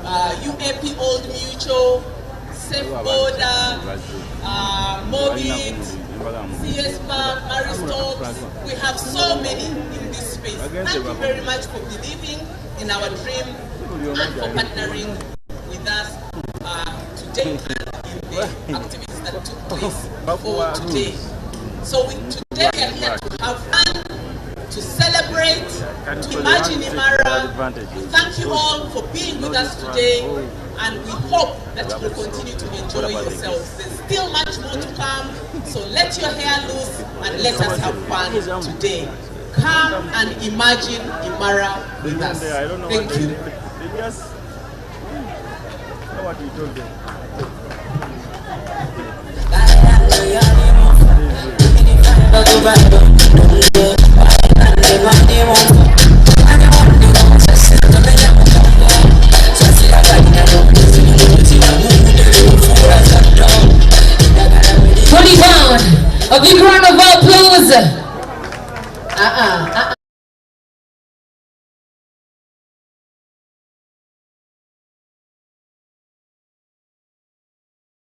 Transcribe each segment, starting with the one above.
UAP Old Mutual, Safe Border, Mobit, CS Bank, Aristotle. We have so many in this space. Thank you very much for believing in our dream and for partnering with us today and in the activities that took place before today. So today we are here to have fun, to celebrate, to imagine IMARA. Thank you all for being with us today, and we hope that you will continue to enjoy yourselves. There's still much more to come, so let your hair loose and let us have fun today. Come and imagine IMARA with us. Thank you. A big round of applause.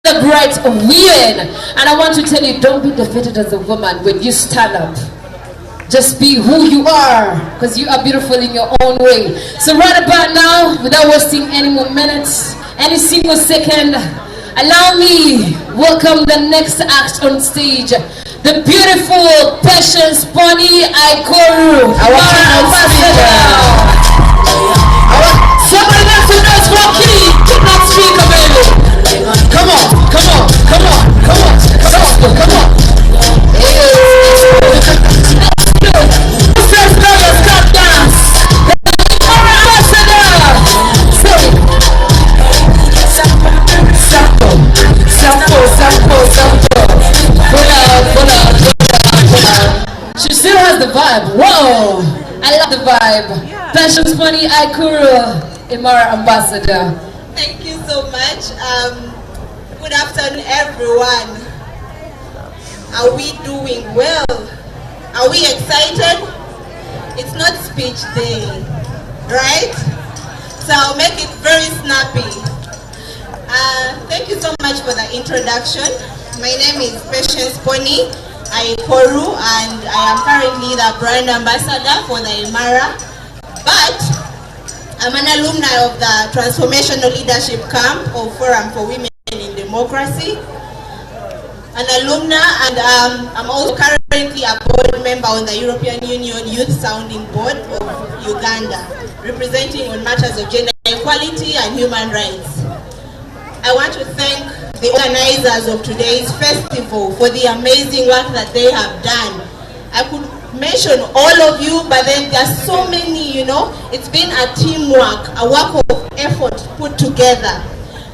Celebrate women, and I want to tell you, don't be defeated as a woman when you stand up. Just be who you are, because you are beautiful in your own way. So right about now, without wasting any more minutes, any single second, allow me welcome the next act on stage, the beautiful Patience Pony Ikoru, our ambassador. Somebody next to us for Kitty, keep that speaker, baby. Come on, come on, come on, come on, come on. Who says no, you stop dance? Our ambassador. She still has the vibe. Whoa! I love the vibe. Yeah. Patience Pony Ikoru, IMARA ambassador. Thank you so much. Good afternoon, everyone. Are we doing well? Are we excited? It's not speech day, right? So I'll make it very snappy. Thank you so much for the introduction. My name is Patience Pony Ikoru, and I am currently the brand ambassador for the IMARA. But I'm an alumni of the Transformational Leadership Camp of Forum for Women in Democracy, an alumna, and I'm also currently a board member on the European Union Youth Sounding Board of Uganda, representing on matters of gender equality and human rights. I want to thank the organizers of today's festival for the amazing work that they have done. I could mention all of you, but then there are so many, you know. It's been a teamwork, a work of effort put together.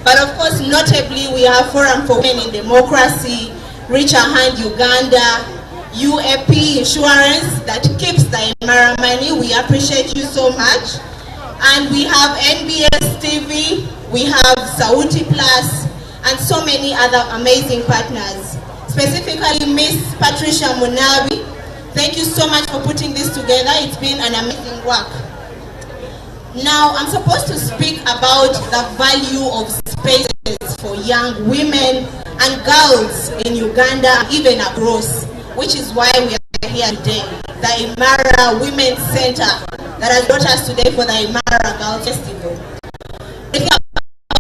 But of course, notably, we have Forum for Women in Democracy, Reach a Hand Uganda, UAP Insurance that keeps the IMARA money. We appreciate you so much. And we have NBS TV, we have Sauti Plus, and so many other amazing partners. Specifically, Miss Patricia Munabi, thank you so much for putting this together. It's been an amazing work. Now, I'm supposed to speak about the value of spaces for young women and girls in Uganda, even across, which is why we are here today. The IMARA Women's Center that has brought us today for the IMARA Girls Festival.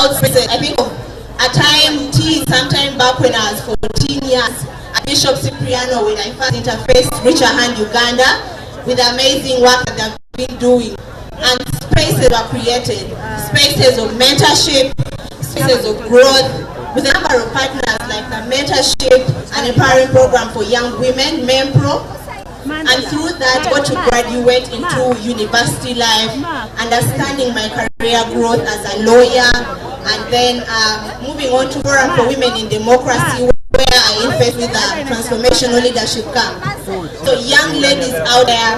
I think of a time, sometime back when I was 14 years, at Bishop Cipriano, when I first interfaced Reach a Hand Uganda with the amazing work that they've been doing. And spaces were created, spaces of mentorship, spaces of growth, with a number of partners like the Mentorship and Empowering Program for Young Women, MEMPRO. And through that, got to graduate into university life, understanding my career growth as a lawyer, and then moving on to Forum for Women in Democracy, where I interface with the Transformational Leadership Camp. So young ladies out there,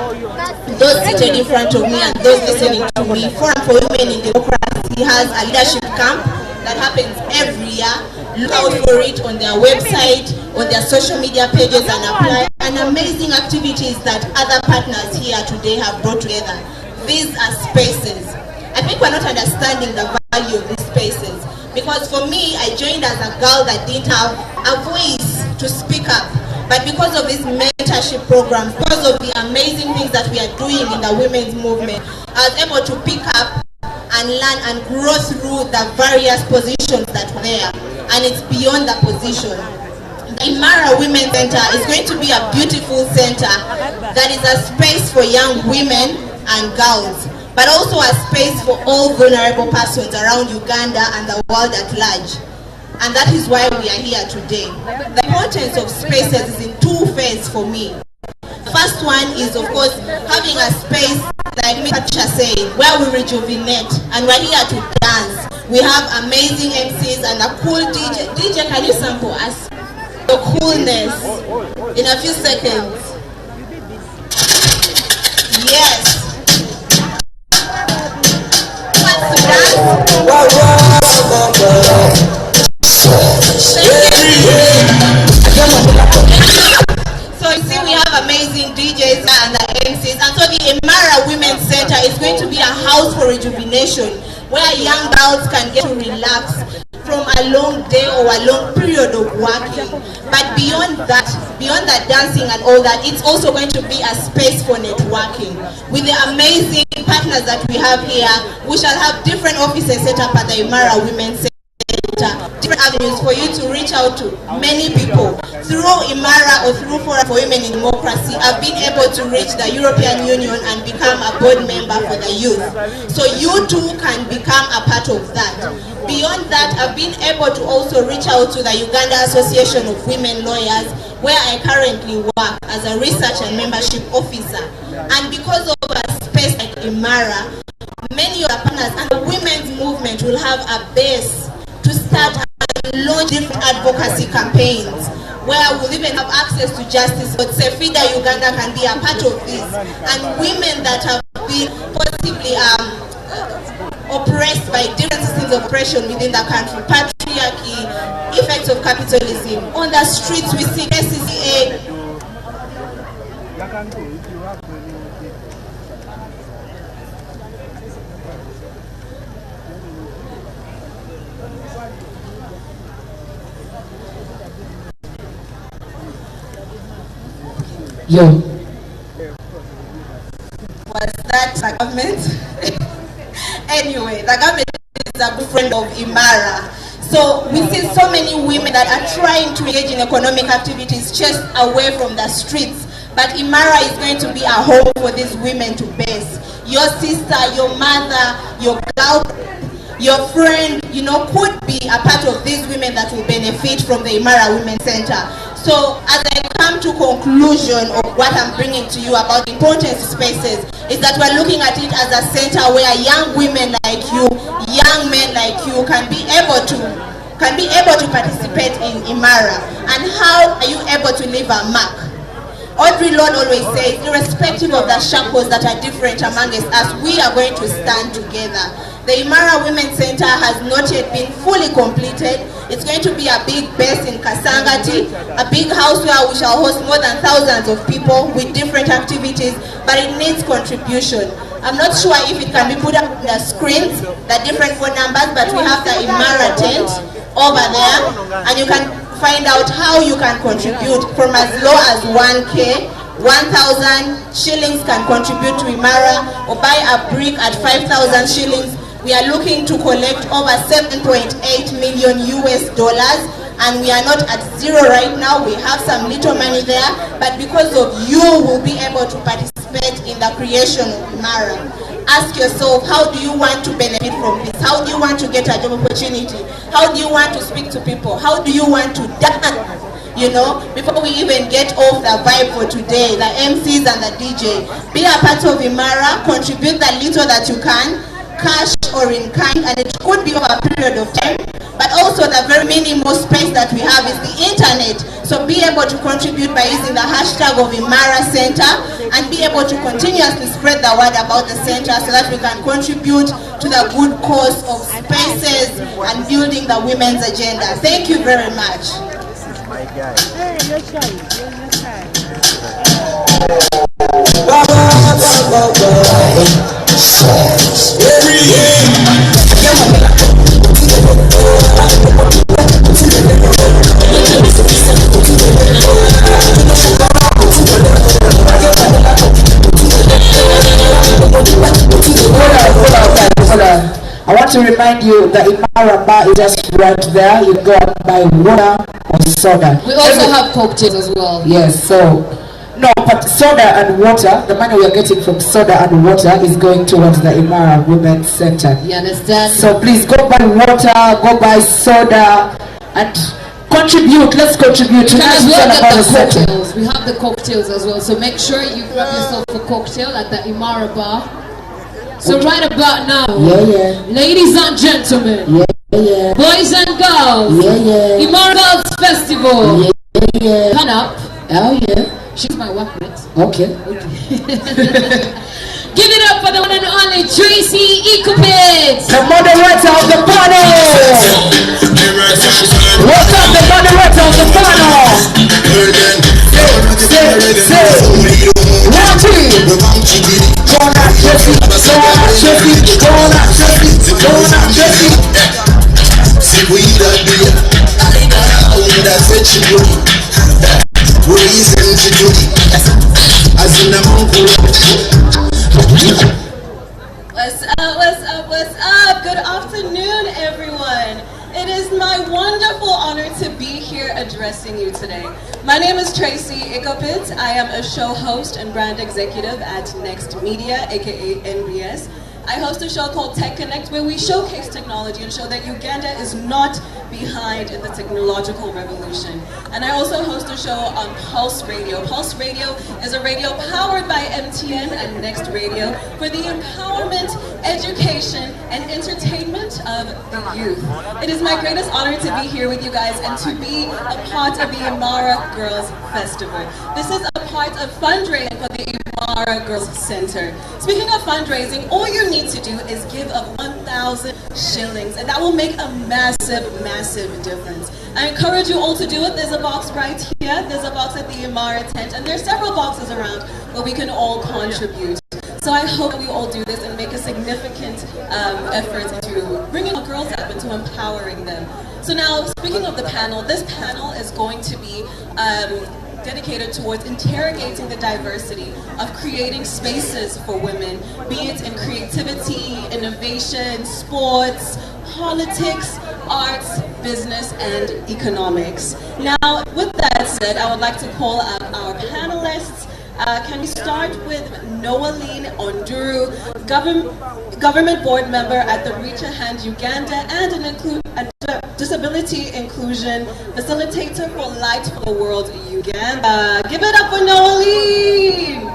those seated in front of me and those listening to me, Forum for Women in Democracy has a leadership camp that happens every year. Look out for it on their website, on their social media pages, and apply. And amazing activities that other partners here today have brought together. These are spaces. I think we're not understanding the value of these spaces. Because for me, I joined as a girl that didn't have a voice to speak up. But because of this mentorship program, because of the amazing things that we are doing in the women's movement, I was able to pick up and learn and grow through the various positions that were there. And it's beyond the position. The IMARA Women's Center is going to be a beautiful center that is a space for young women and girls, but also a space for all vulnerable persons around Uganda and the world at large. And that is why we are here today. The importance of spaces is in two phases for me. The first one is, of course, having a space, like Patricia said, where we rejuvenate, and we're here to dance. We have amazing MCs and a cool DJ. DJ, can you sample us the coolness in a few seconds? Yes. Wants to dance? So you see, we have amazing DJs and the MCs, and so the IMARA Women's Center is going to be a house for rejuvenation, where young girls can get to relax from a long day or a long period of working. But beyond that dancing and all that, it's also going to be a space for networking. With the amazing partners that we have here, we shall have different offices set up at the IMARA Women's Center. Different avenues for you to reach out to many people. Through IMARA or through Forum for Women in Democracy, I've been able to reach the European Union and become a board member for the youth. So you too can become a part of that. Beyond that, I've been able to also reach out to the Uganda Association of Women Lawyers, where I currently work as a research and membership officer. And because of a space like IMARA, many of the partners and the women's movement will have a base to start and launch different advocacy campaigns, where we'll even have access to justice. But Sefida Uganda can be a part of this. And women that have been possibly oppressed by different systems of oppression within the country, patriarchy, effects of capitalism. On the streets we see SCCA. Yo. Was that the government? Anyway, the government is a good friend of IMARA. So we see so many women that are trying to engage in economic activities just away from the streets. But IMARA is going to be a home for these women to base. Your sister, your mother, your girl, your friend, you know, could be a part of these women that will benefit from the IMARA Women's Center. So as I come to conclusion of what I'm bringing to you about the importance of spaces, is that we're looking at it as a center where young women like you, young men like you can be able to participate in IMARA. And how are you able to leave a mark? Audre Lorde always says, irrespective of the shackles that are different among us, we are going to stand together. The IMARA Women's Center has not yet been fully completed. It's going to be a big base in Kasangati, a big house where we shall host more than thousands of people with different activities, but it needs contribution. I'm not sure if it can be put up on the screens, the different phone numbers, but we have the IMARA tent over there, and you can find out how you can contribute from as low as 1K. 1,000 shillings can contribute to IMARA, or buy a brick at 5,000 shillings. We are looking to collect over $7.8 million US, and we are not at zero right now. We have some little money there, but because of you, we'll be able to participate in the creation of IMARA. Ask yourself, how do you want to benefit from this? How do you want to get a job opportunity? How do you want to speak to people? How do you want to dance? You know, before we even get off the vibe for today, the MCs and the DJ, be a part of IMARA, contribute the little that you can, cash or in kind, and it could be over a period of time. But also the very minimal space that we have is the internet. So be able to contribute by using the hashtag of IMARA Center, and be able to continuously spread the word about the center so that we can contribute to the good cause of spaces and building the women's agenda. Thank you very much. My guy. Hey, I want to remind you that IMARA bar is just right there. You go and buy water or soda. We also have cocktails as well. Yes, so no, but soda and water, the money we are getting from soda and water is going towards the IMARA Women's Center. You understand? So please go buy water, go buy soda, and contribute. Let's contribute. You can as well get the cocktails. We have the cocktails as well. So make sure you grab yourself a cocktail at the IMARA bar. So right about now, ladies and gentlemen, boys and girls, IMARA Girls Festival, turn up. Oh yeah. She's my workmate. Okay. Give it up for the one and only Tracy Ikopit, the moderator of the party. What's up, the moderator of the party? Say. 1, 2. Gonna Tracy, gonna Tracy. See we that be that set you reason to do as in a What's up? Good afternoon, everyone. It is my wonderful honor to be here addressing you today. My name is Tracy Ikopit. I am a show host and brand executive at Next Media, aka NBS. I host a show called Tech Connect where we showcase technology and show that Uganda is not behind in the technological revolution. And I also host a show on Pulse Radio. Pulse Radio is a radio powered by MTN and Next Radio for the empowerment, education, and entertainment of the youth. It is my greatest honor to be here with you guys and to be a part of the IMARA Girls Festival. This is a part of fundraising for the IMARA Girls Center. Speaking of fundraising, all you need to do is give of 1,000 shillings, and that will make a massive difference. I encourage you all to do it. There's a box right here. There's a box at the IMARA tent, and there's several boxes around where we can all contribute. So I hope we all do this and make a significant effort into bringing the girls up and to empowering them. So now, speaking of the panel, this panel is going to be dedicated towards interrogating the diversity of creating spaces for women, be it in creativity, innovation, sports, politics, arts, business, and economics. Now, with that said, I would like to call up our panelists. Can we start with Noeline Onduru, government board member at the Reach a Hand Uganda and a disability inclusion facilitator for Light for the World Uganda. Give it up for Noeline!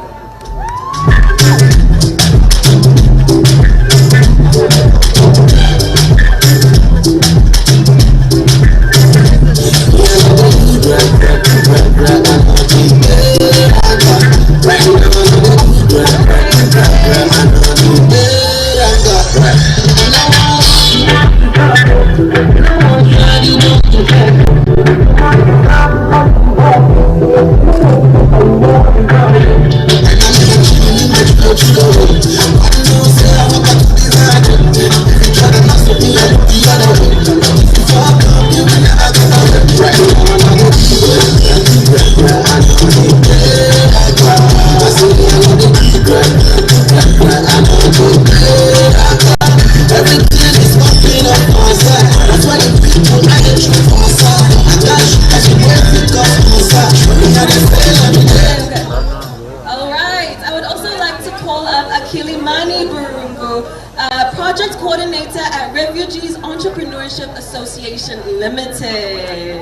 Association Limited.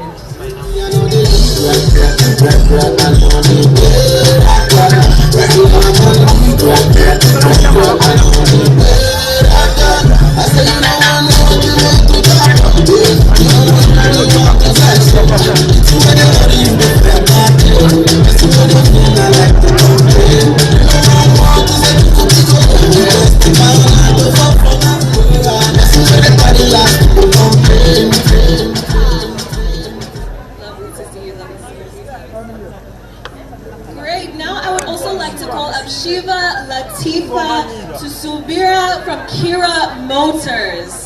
Great. Now I would also like to call up Shiva Latifa to Subira from Kira Motors.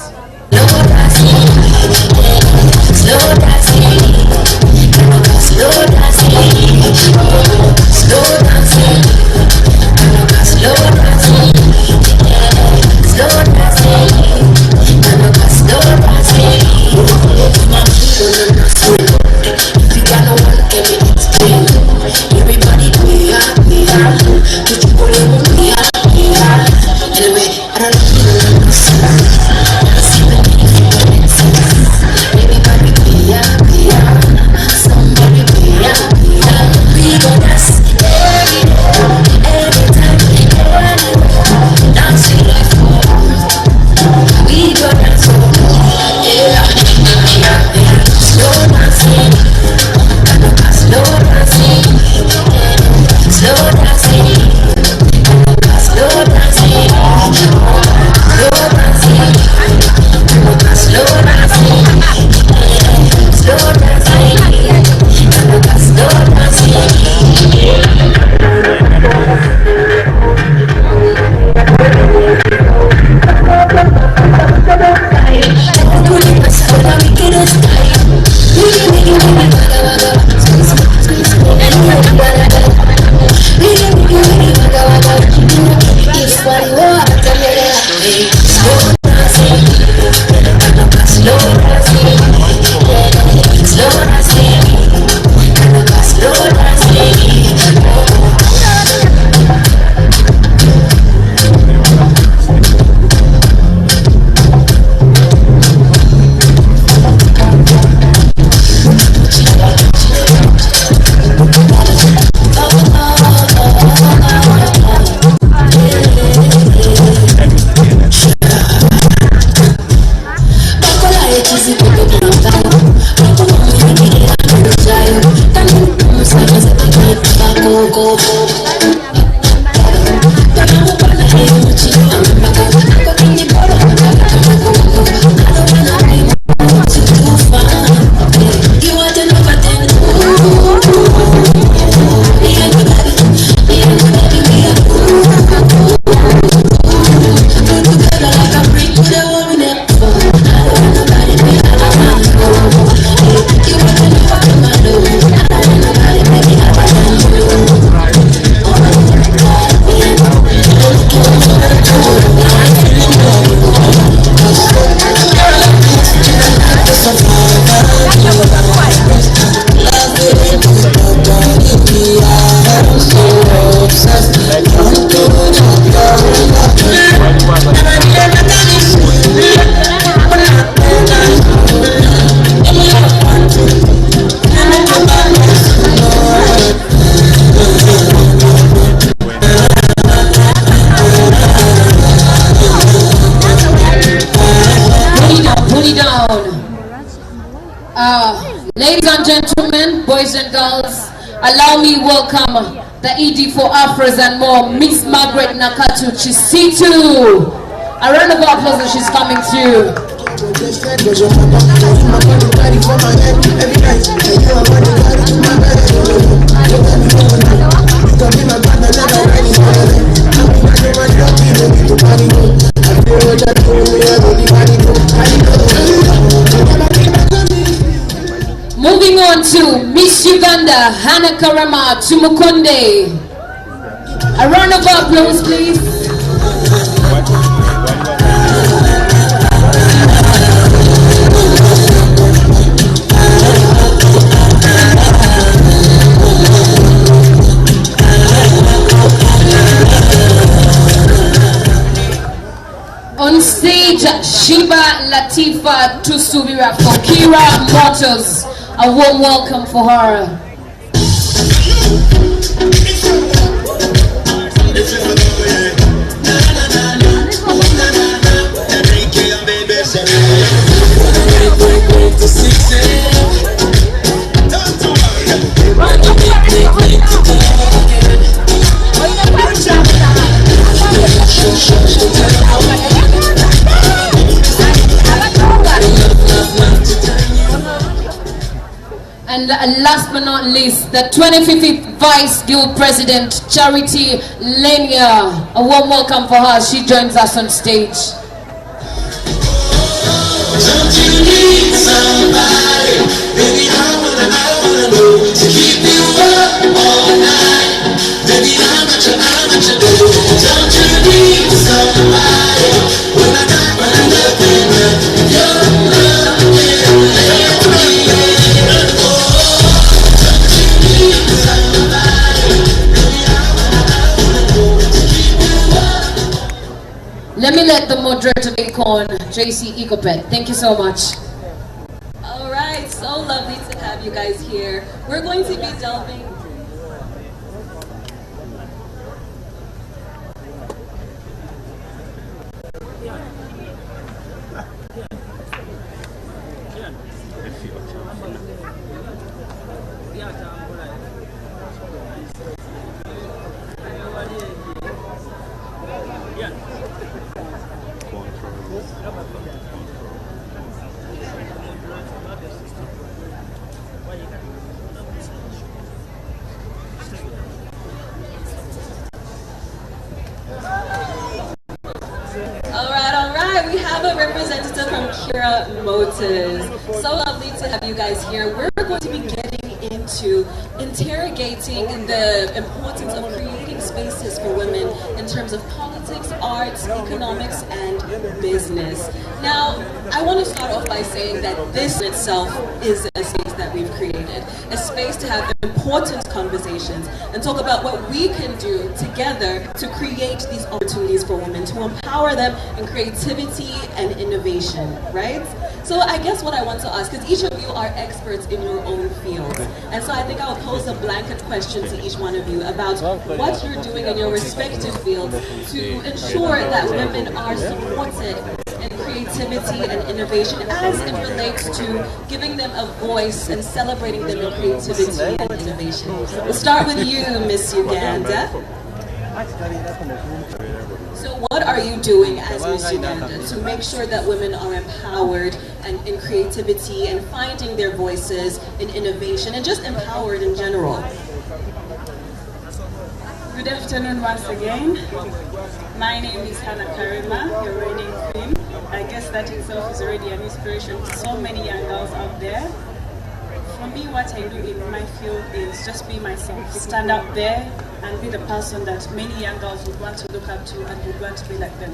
boys and girls, allow me welcome the ED for Afros and more, Miss Margaret Nakatu Chisitu. A round of applause as she's coming through. Moving on to Miss Uganda, Hannah Karama Tumukonde. A round of applause, please. On stage, Shiba Latifa Tusubira for Kira Motors. A warm welcome for her. And last but not least, the 25th Vice Guild President, Charity Lenia. A warm welcome for her. She joins us on stage. Don't you need somebody? Baby, I wanna know to keep you up all night. Baby, I'm at your door. Don't you need somebody? When I love you, your love will let me in. Let me let the moderator take on, JC Ecopet. Thank you so much. All right, so lovely to have you guys here. We're going to be delving. We have a representative from Kira Motors. So lovely to have you guys here. We're going to be getting into interrogating the importance of creating spaces for women in terms of politics, arts, economics, and business. Now, I want to start off by saying that this in itself is a space that we've created, a space to have important conversations and talk about what we can do together to create these opportunities for women, to empower them in creativity and innovation, right? So I guess what I want to ask, because each of you are experts in your own field, and so I think I'll pose a blanket question to each one of you about what you're doing in your respective fields to ensure that women are supported in creativity and innovation as it relates to giving them a voice and celebrating them in creativity and innovation. We'll start with you, Miss Uganda. So what are you doing as Miss Uganda to make sure that women are empowered and in creativity and finding their voices in innovation and just empowered in general? Good afternoon once again. My name is Hannah Karima, your reigning queen. I guess that itself is already an inspiration to so many young girls out there. For me, what I do in my field is just be myself, stand up there and be the person that many young girls would want to look up to and would want to be like them.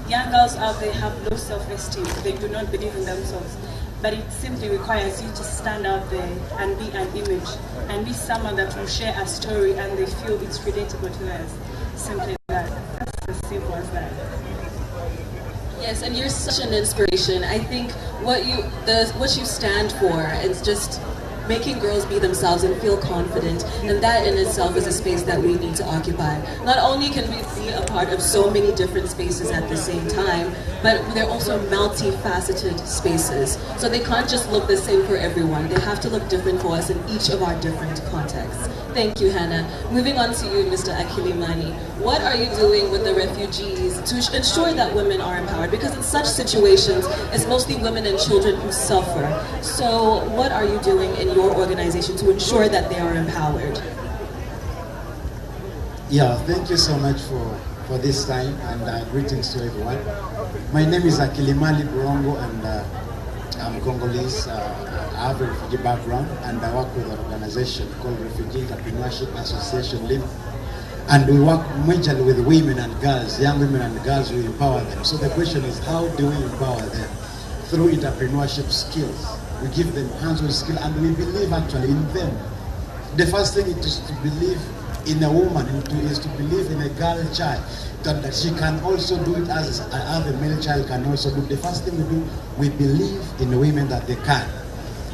Young girls out there have low self-esteem, they do not believe in themselves, but it simply requires you to stand out there and be an image and be someone that will share a story and they feel it's relatable to theirs. Simply that. That's as simple as that. Yes, and you're such an inspiration. I think what you stand for is just making girls be themselves and feel confident, and that in itself is a space that we need to occupy. Not only can we be a part of so many different spaces at the same time, but they're also multifaceted spaces. So they can't just look the same for everyone. They have to look different for us in each of our different contexts. Thank you, Hannah. Moving on to you, Mr. Akilimani. What are you doing with the refugees to ensure that women are empowered? Because in such situations, it's mostly women and children who suffer. So what are you doing in your organization to ensure that they are empowered? Yeah, thank you so much for this time, and greetings to everyone. My name is Akilimali Burongo, and I'm Congolese. I have a refugee background, and I work with an organization called Refugee Entrepreneurship Association LIM. And we work majorly with women and girls, young women and girls. We empower them. So the question is, how do we empower them? Through entrepreneurship skills. We give them hands-on skill, and we believe actually in them. The first thing is to believe in a woman, is to believe in a girl child, that she can also do it as a male child can also do. The first thing we do, we believe in the women that they can.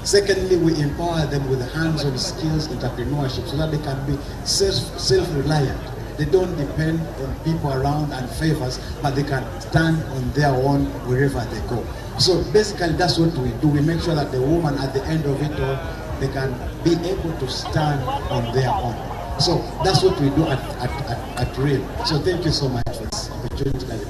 Secondly, we empower them with hands-on skills, entrepreneurship, so that they can be self-reliant. They don't depend on people around and favors, but they can stand on their own wherever they go. So basically, that's what we do. We make sure that the woman, at the end of it all, they can be able to stand on their own. So that's what we do at REAL. So thank you so much for this opportunity. Thank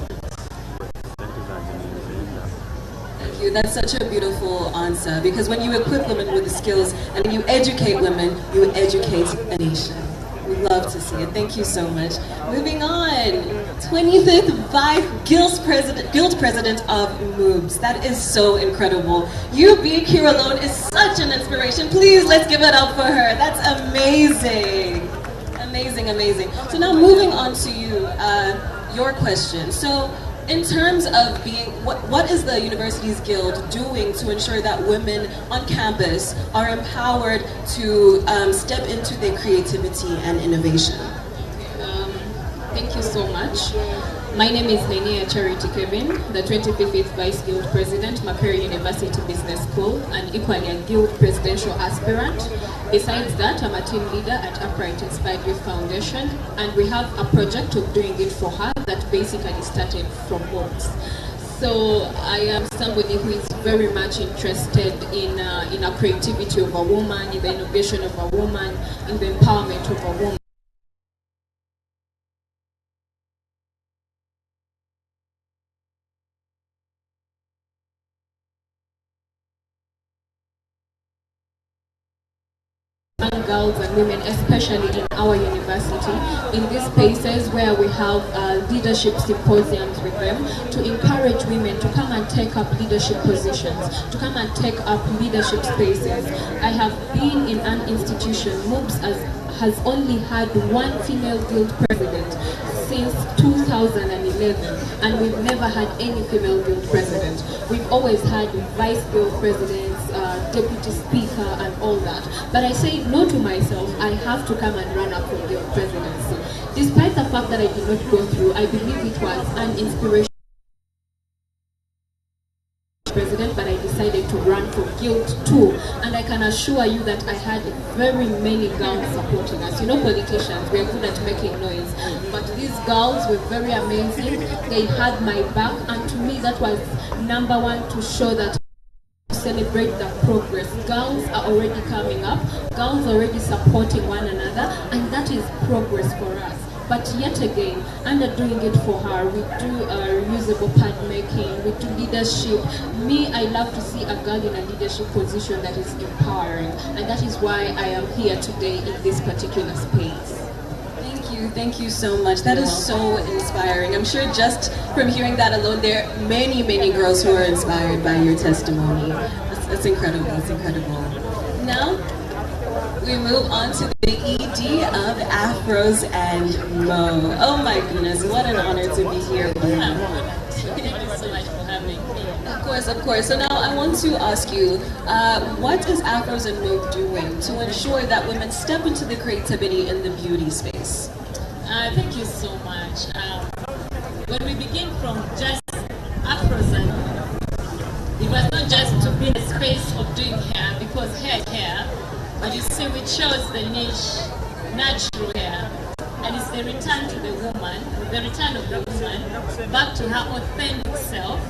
you. That's such a beautiful answer, because when you equip women with the skills and when you educate women, you educate a nation. We love to see it. Thank you so much. Moving on, 25th Vice Guild President of MOOBS. That is so incredible. You being here alone is such an inspiration. Please, let's give it up for her. That's amazing. Amazing, amazing. So now moving on to you, your question. So in terms of being, what is the Universities Guild doing to ensure that women on campus are empowered to step into their creativity and innovation? Thank you so much. My name is Nenea Charity Kevin, the 25th Vice Guild President, Makerere University Business School, and equally a Guild Presidential Aspirant. Besides that, I'm a team leader at Upright Inspired Youth Foundation, and we have a project of doing it for her that basically started from MOOBS. So I am somebody who is very much interested in the creativity of a woman, in the innovation of a woman, in the empowerment of a woman. Girls and women, especially in our university, in these spaces where we have leadership symposiums with them, to encourage women to come and take up leadership positions, to come and take up leadership spaces. I have been in an institution, MOOBS has only had one female guild president since 2011, and we've never had any female guild president. We've always had vice guild presidents, deputy speaker, and all that. But I say no to myself. I have to come and run up for guild presidency. Despite the fact that I did not go through, I believe it was an inspiration president, but I decided to run for guild too. And I can assure you that I had very many girls supporting us. You know, politicians, we're good at making noise, but these girls were very amazing. They had my back, and to me that was number one, to show that celebrate the progress. Girls are already coming up, girls are already supporting one another, and that is progress for us. But yet again, under doing it for her, we do reusable pad making, we do leadership. Me, I love to see a girl in a leadership position that is empowering, and that is why I am here today in this particular space. Thank you so much. That is so inspiring. I'm sure just from hearing that alone, there are many, many girls who are inspired by your testimony. That's incredible. That's incredible. Now, we move on to the ED of Afros and Mo. Oh my goodness, what an honor to be here with you. Thank you so much for having me. Of course. So now I want to ask you, what is Afros and Mo doing to ensure that women step into the creativity in the beauty space? Thank you so much. When we begin from just Afros and Mo, it was not just to be in a space of doing hair, because hair, But you see, we chose the niche natural hair, and it's the return to the woman, the return of the woman back to her authentic self.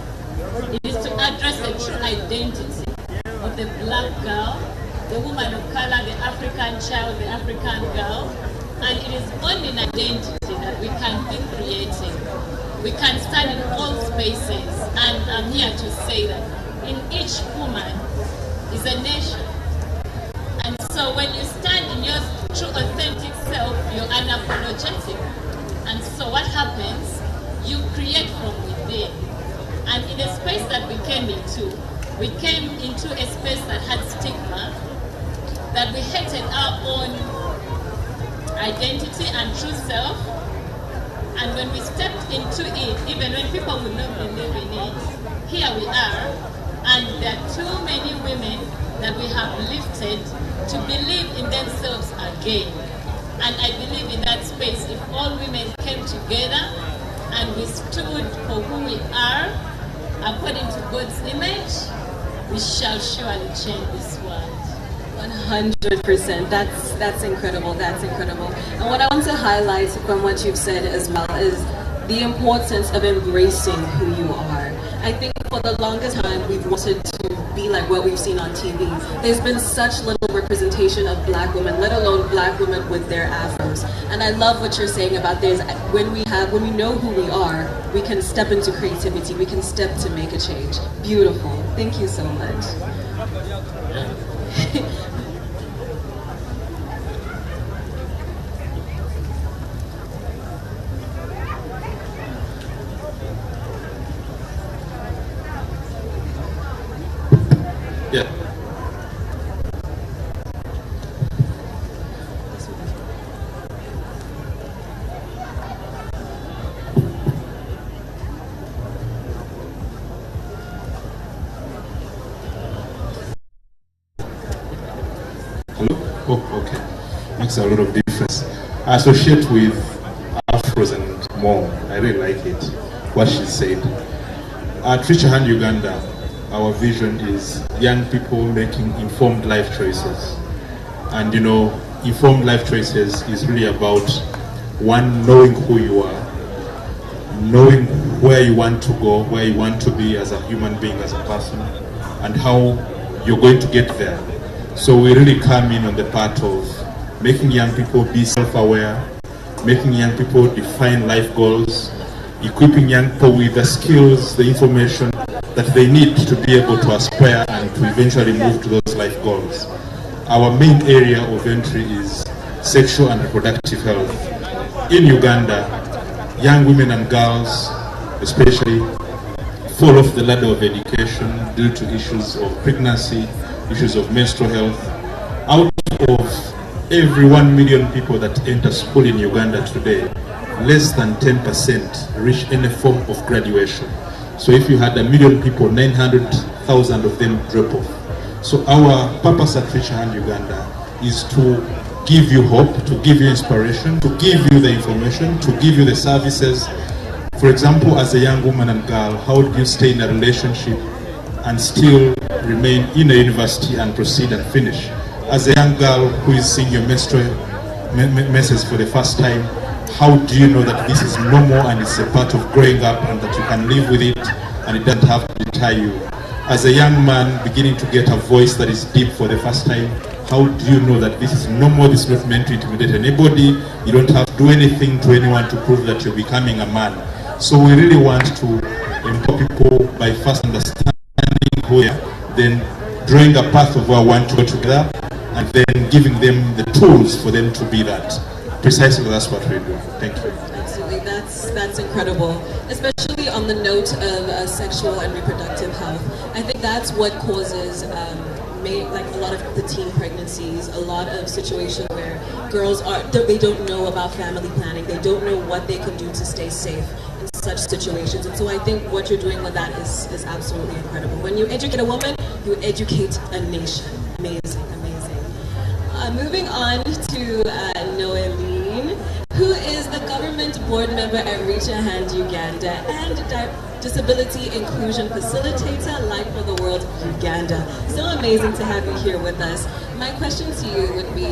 It is to address the true identity of the black girl, the woman of color, the African child, the African girl. And it is only in identity that we can be creating. We can stand in all spaces, and I'm here to say that in each woman is a nation. And so when you stand in your true authentic self, you're unapologetic. And so what happens? You create from within. And in a space that we came into a space that had stigma, that we hated our own identity and true self. And when we stepped into it, even when people would not believe in it, here we are. And there are too many women that we have lifted to believe in themselves again. And I believe in that space, if all women came together and we stood for who we are, according to God's image, we shall surely change this world. 100%. That's incredible. That's incredible. And what I want to highlight from what you've said as well is the importance of embracing who you are. I think for the longest time we've wanted to be like what we've seen on TV. There's been such little representation of black women, let alone black women with their afros. And I love what you're saying about this. When we know who we are, we can step into creativity. We can step to make a change. Beautiful. Thank you so much. Yeah. Hello? Oh, okay. Makes a lot of difference. I associate with Afros and more. I really like it, what she said. At Future Hand Uganda, our vision is young people making informed life choices. And you know, informed life choices is really about one, knowing who you are, knowing where you want to go, where you want to be as a human being, as a person, and how you're going to get there. So we really come in on the part of making young people be self-aware, making young people define life goals, equipping young people with the skills, the information that they need to be able to aspire and to eventually move to those life goals. Our main area of entry is sexual and reproductive health. In Uganda, young women and girls especially fall off the ladder of education due to issues of pregnancy, issues of menstrual health. Out of every 1 million people that enter school in Uganda today, less than 10% reach any form of graduation. So if you had 1 million people, 900,000 of them drop off. So our purpose at Future Hand Uganda is to give you hope, to give you inspiration, to give you the information, to give you the services. For example, as a young woman and girl, how do you stay in a relationship and still remain in a university and proceed and finish? As a young girl who is seeing your menses for the first time, how do you know that this is normal and it's a part of growing up and that you can live with it and it doesn't have to deter you? As a young man beginning to get a voice that is deep for the first time, how do you know that this is normal, this is not meant to intimidate anybody, you don't have to do anything to anyone to prove that you're becoming a man? So we really want to empower people by first understanding who they are, then drawing a path of where I want to go together, and then giving them the tools for them to be that. Precisely, that's what we do. Thank you. Absolutely, that's incredible. Especially on the note of sexual and reproductive health. I think that's what causes like a lot of the teen pregnancies, a lot of situations where girls they don't know about family planning, they don't know what they can do to stay safe in such situations. And so I think what you're doing with that is absolutely incredible. When you educate a woman, you educate a nation. Amazing, amazing. Moving on to Noeline, who is the government board member at Reach a Hand Uganda and Disability Inclusion Facilitator, Light for the World Uganda. So amazing to have you here with us. my question to you would be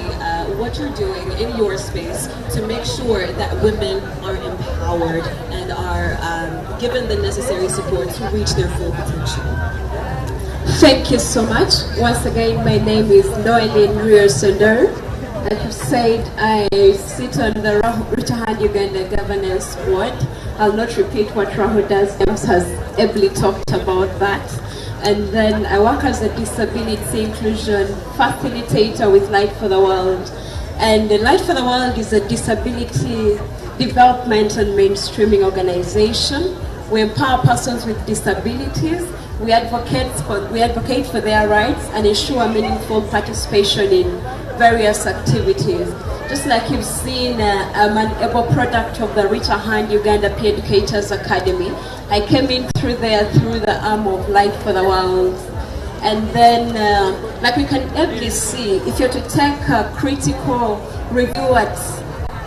what you're doing in your space to make sure that women are empowered and are given the necessary support to reach their full potential. Thank you so much. Once again, my name is Noeline Rio-Sonder. Like you said, I sit on the Richard Uganda Governance Board. I'll not repeat what Rahul does. James has ably talked about that. And then I work as a disability inclusion facilitator with Light for the World. And Light for the World is a disability development and mainstreaming organization. We empower persons with disabilities. We advocate for their rights and ensure meaningful participation in various activities. Just like you've seen, I'm an able product of the Richer Hand Uganda Peer Educators Academy. I came in through the arm of Light for the World. And then, like we can easily see, if you're to take a critical review at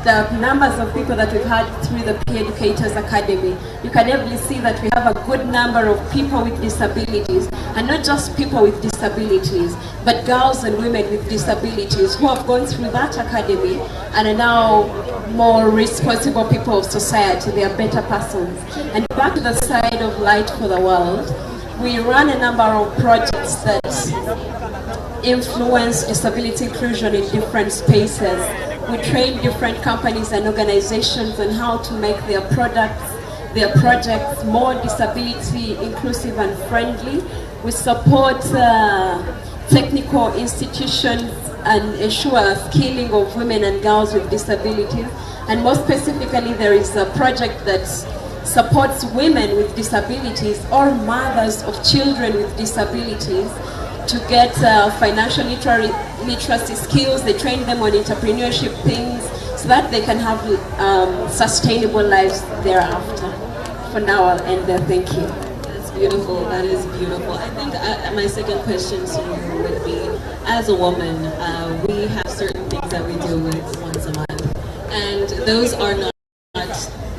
the numbers of people that we've had through the Peer Educators Academy, you can easily see that we have a good number of people with disabilities, and not just people with disabilities, but girls and women with disabilities who have gone through that academy and are now more responsible people of society. They are better persons. And back to the side of Light for the World, we run a number of projects that influence disability inclusion in different spaces. We train different companies and organizations on how to make their products, their projects more disability inclusive and friendly. We support technical institutions and ensure skilling of women and girls with disabilities. And more specifically, there is a project that supports women with disabilities or mothers of children with disabilities to get financial literacy skills. They train them on entrepreneurship things so that they can have sustainable lives thereafter. For now, I'll end there. Thank you. That's beautiful. That is beautiful. I think my second question to you would be, as a woman, we have certain things that we deal with once a month, and those are not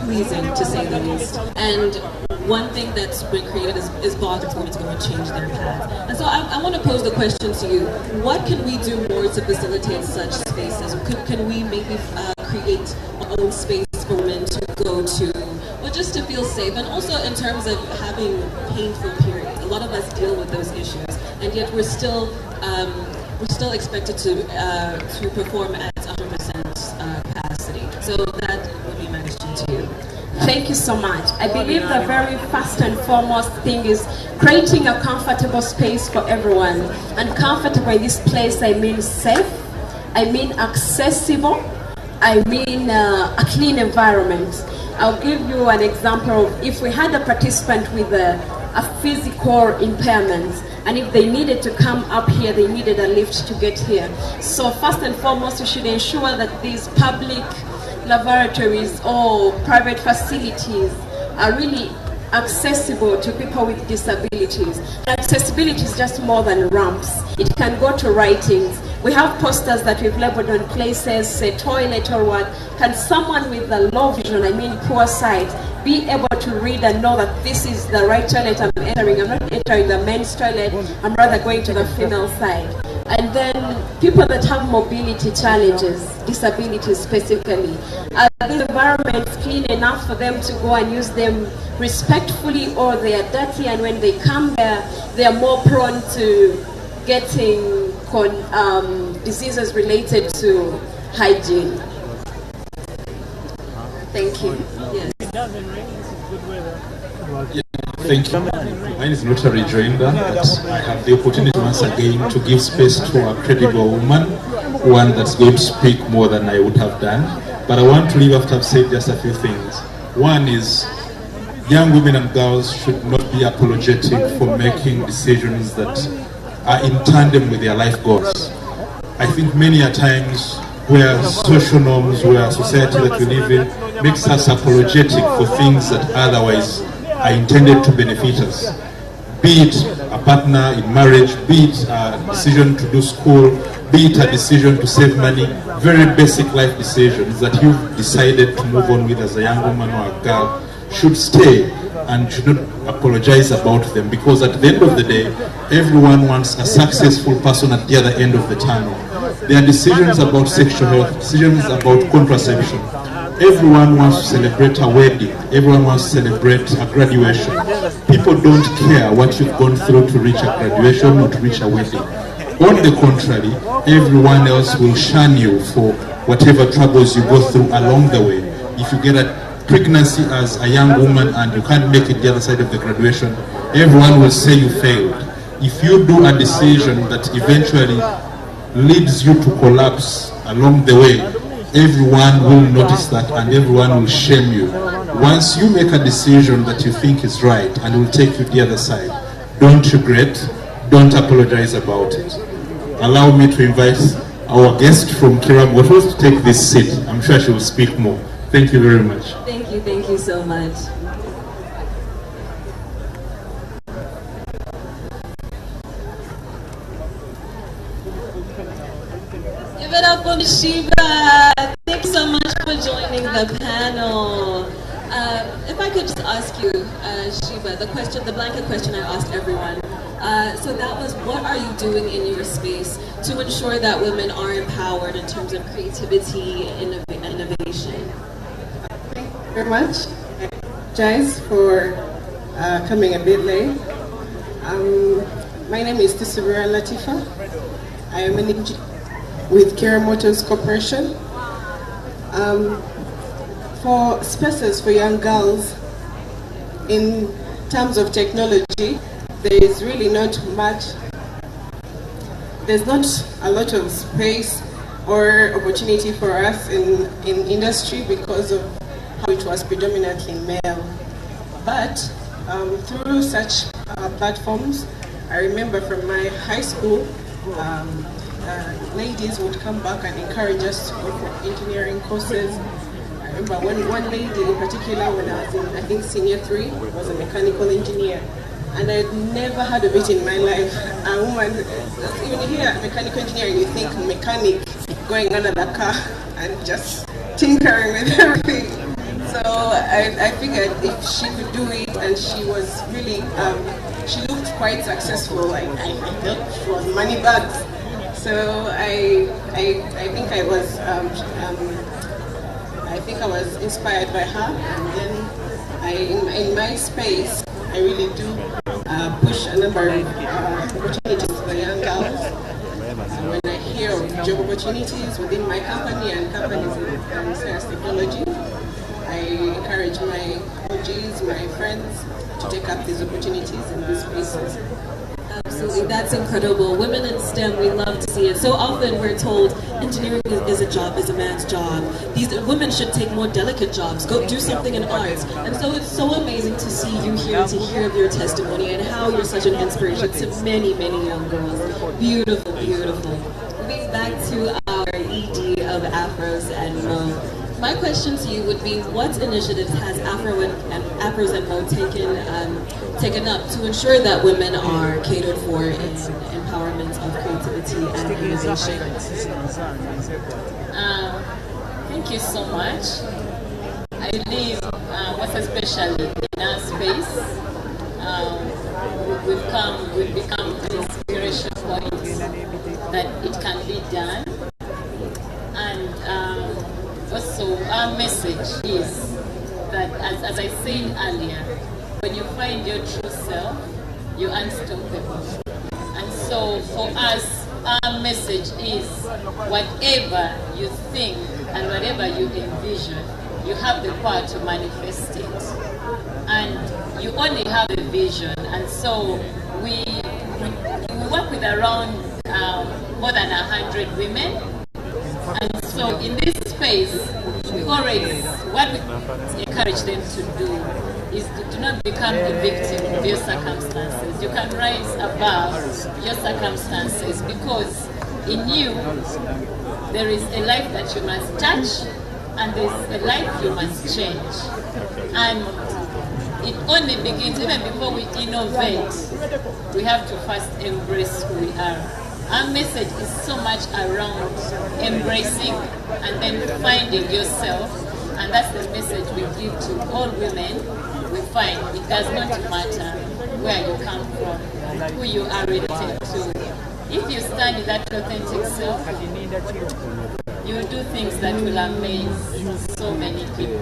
pleasing, to say the least. And one thing that's been created is bonds that's going to change their path. And so I want to pose the question to you: what can we do more to facilitate such spaces? Can we maybe create our own space for women to go to, or just to feel safe? And also in terms of having painful periods, a lot of us deal with those issues, and yet we're still expected to perform at 100% capacity. So that would be my question to you. Thank you so much. I believe the very first and foremost thing is creating a comfortable space for everyone. And comfortable in this place, I mean safe, I mean accessible, I mean a clean environment. I'll give you an example of if we had a participant with a physical impairment, and if they needed to come up here, they needed a lift to get here. So first and foremost, we should ensure that these public laboratories or private facilities are really accessible to people with disabilities. Accessibility is just more than ramps. It can go to writings. We have posters that we've labeled on places, say toilet or what. Can someone with a low vision, I mean poor sight, be able to read and know that this is the right toilet I'm entering? I'm not entering the men's toilet, I'm rather going to the female side. And then people that have mobility challenges, disabilities specifically, are these environments clean enough for them to go and use them respectfully, or they are dirty, and when they come there, they are more prone to getting diseases related to hygiene. Thank you. Yes. Thank you. Mine is not a rejoinder, but I have the opportunity once again to give space to a credible woman, one that's going to speak more than I would have done. But I want to leave after I've said just a few things. One is, young women and girls should not be apologetic for making decisions that are in tandem with their life goals. I think many a times where social norms, where society that we live in makes us apologetic for things that otherwise are intended to benefit us. Be it a partner in marriage, be it a decision to do school, be it a decision to save money, very basic life decisions that you've decided to move on with as a young woman or a girl should stay and should not apologize about them, because at the end of the day, everyone wants a successful person at the other end of the tunnel. There are decisions about sexual health, decisions about contraception. Everyone wants to celebrate a wedding. Everyone wants to celebrate a graduation. People don't care what you've gone through to reach a graduation or to reach a wedding. On the contrary, everyone else will shun you for whatever troubles you go through along the way. If you get a pregnancy as a young woman and you can't make it the other side of the graduation, everyone will say you failed. If you do a decision that eventually leads you to collapse along the way, everyone will notice that and everyone will shame you. Once you make a decision that you think is right and will take you the other side, don't regret, don't apologize about it. Allow me to invite our guest from Kira Motors to take this seat. I'm sure she will speak more. Thank you very much. Thank you so much. Give it up for Shiva. Thank you so much for joining the panel. If I could just ask you, Shiva, the blanket question I asked everyone. So that was, what are you doing in your space to ensure that women are empowered in terms of creativity and innovation? Thank you very much, guys, for coming a bit late. My name is Tisibura Latifa. I am an engineer with Kira Motors Corporation. For spaces for young girls, in terms of technology, there is really not much. There's not a lot of space or opportunity for us in industry because of how it was predominantly male. But through such platforms, I remember from my high school, ladies would come back and encourage us to go for engineering courses. I remember one lady in particular, when I was in, I think, senior 3, was a mechanical engineer. And I'd never heard of it in my life. A woman, even here, mechanical engineering, you think mechanic going under the car and just tinkering with everything. So I figured if she could do it, and she was really, she looked quite successful. I thought she was money bags. So I think I was inspired by her, and then in my space, I really do push a number of opportunities for young girls. When I hear of job opportunities within my company and companies in science technology, I encourage my OGs, my friends, to take up these opportunities in these spaces. Absolutely, that's incredible. Women in STEM, we love to see it. So often we're told engineering is a man's job. These women should take more delicate jobs, go do something in arts. And so it's so amazing to see you here, to hear your testimony and how you're such an inspiration to many, many young girls. Beautiful, beautiful. Moving back to our ED of Afros and Mo. My question to you would be, what initiatives has Afros and Mo taken up to ensure that women are catered for in empowerment of creativity and innovation? Thank you so much. I believe what's especially in our space, we've become an inspiration point that it can be done. And also our message is that, as I said earlier, when you find your true self, you're unstoppable. And so for us, our message is whatever you think and whatever you envision, you have the power to manifest it. And you only have a vision. And so we work with around more than 100 women. And so in this space, we always, what we encourage them to do is to do not become a victim of your circumstances. You can rise above your circumstances, because in you, there is a life that you must touch, and there's a life you must change. And it only begins, even before we innovate, we have to first embrace who we are. Our message is so much around embracing and then finding yourself, and that's the message we give to all women. We fine. It does not matter where you come from, who you are related to. If you study that authentic self, you will do things that will amaze so many people.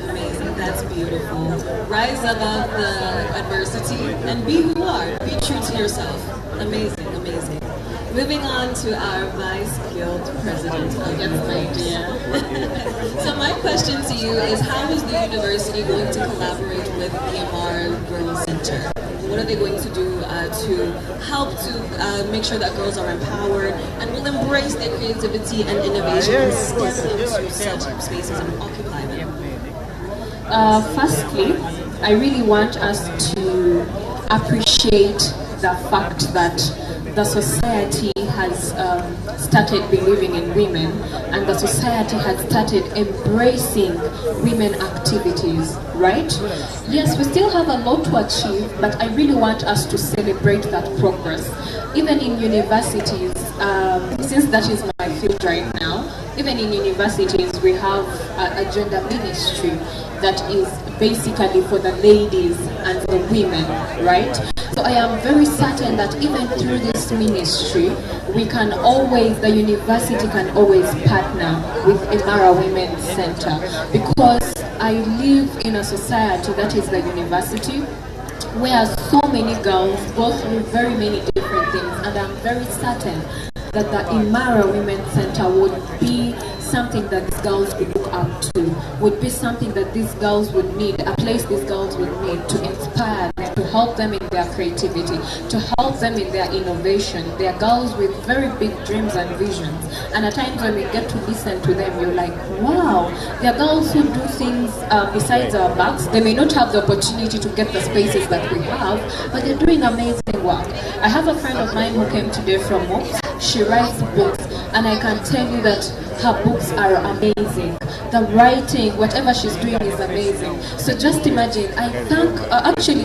Amazing, that's beautiful. Rise above the adversity and be who you are. Be true to yourself. Amazing, amazing. Moving on to our Vice Guild President. Yes, my dear. So my question to you is, how is the university going to collaborate with the IMARA Girls Center? What are they going to do to help to make sure that girls are empowered and will embrace their creativity and innovation and step into such spaces and occupy them? Firstly, I really want us to appreciate the fact that the society has started believing in women, and the society has started embracing women activities, right? Yes, we still have a lot to achieve, but I really want us to celebrate that progress. Even in universities, since that is my field right now, even in universities we have a gender ministry that is basically for the ladies and the women, right? So I am very certain that even through this ministry, we can always, the university can always partner with IMARA Women's Center, because I live in a society that is the university, where so many girls go through very many different things, and I'm very certain that the IMARA Women's Center would be something that these girls would look up to, would be something that these girls would need, a place these girls would need to inspire them, to help them in their creativity, to help them in their innovation. They are girls with very big dreams and visions, and at times when we get to listen to them, you're like, wow, they are girls who do things besides our backs. They may not have the opportunity to get the spaces that we have, but they're doing amazing work. I have a friend of mine who came today from Mops. She writes books, and I can tell you that her books are amazing. The writing, whatever she's doing is amazing. So just imagine,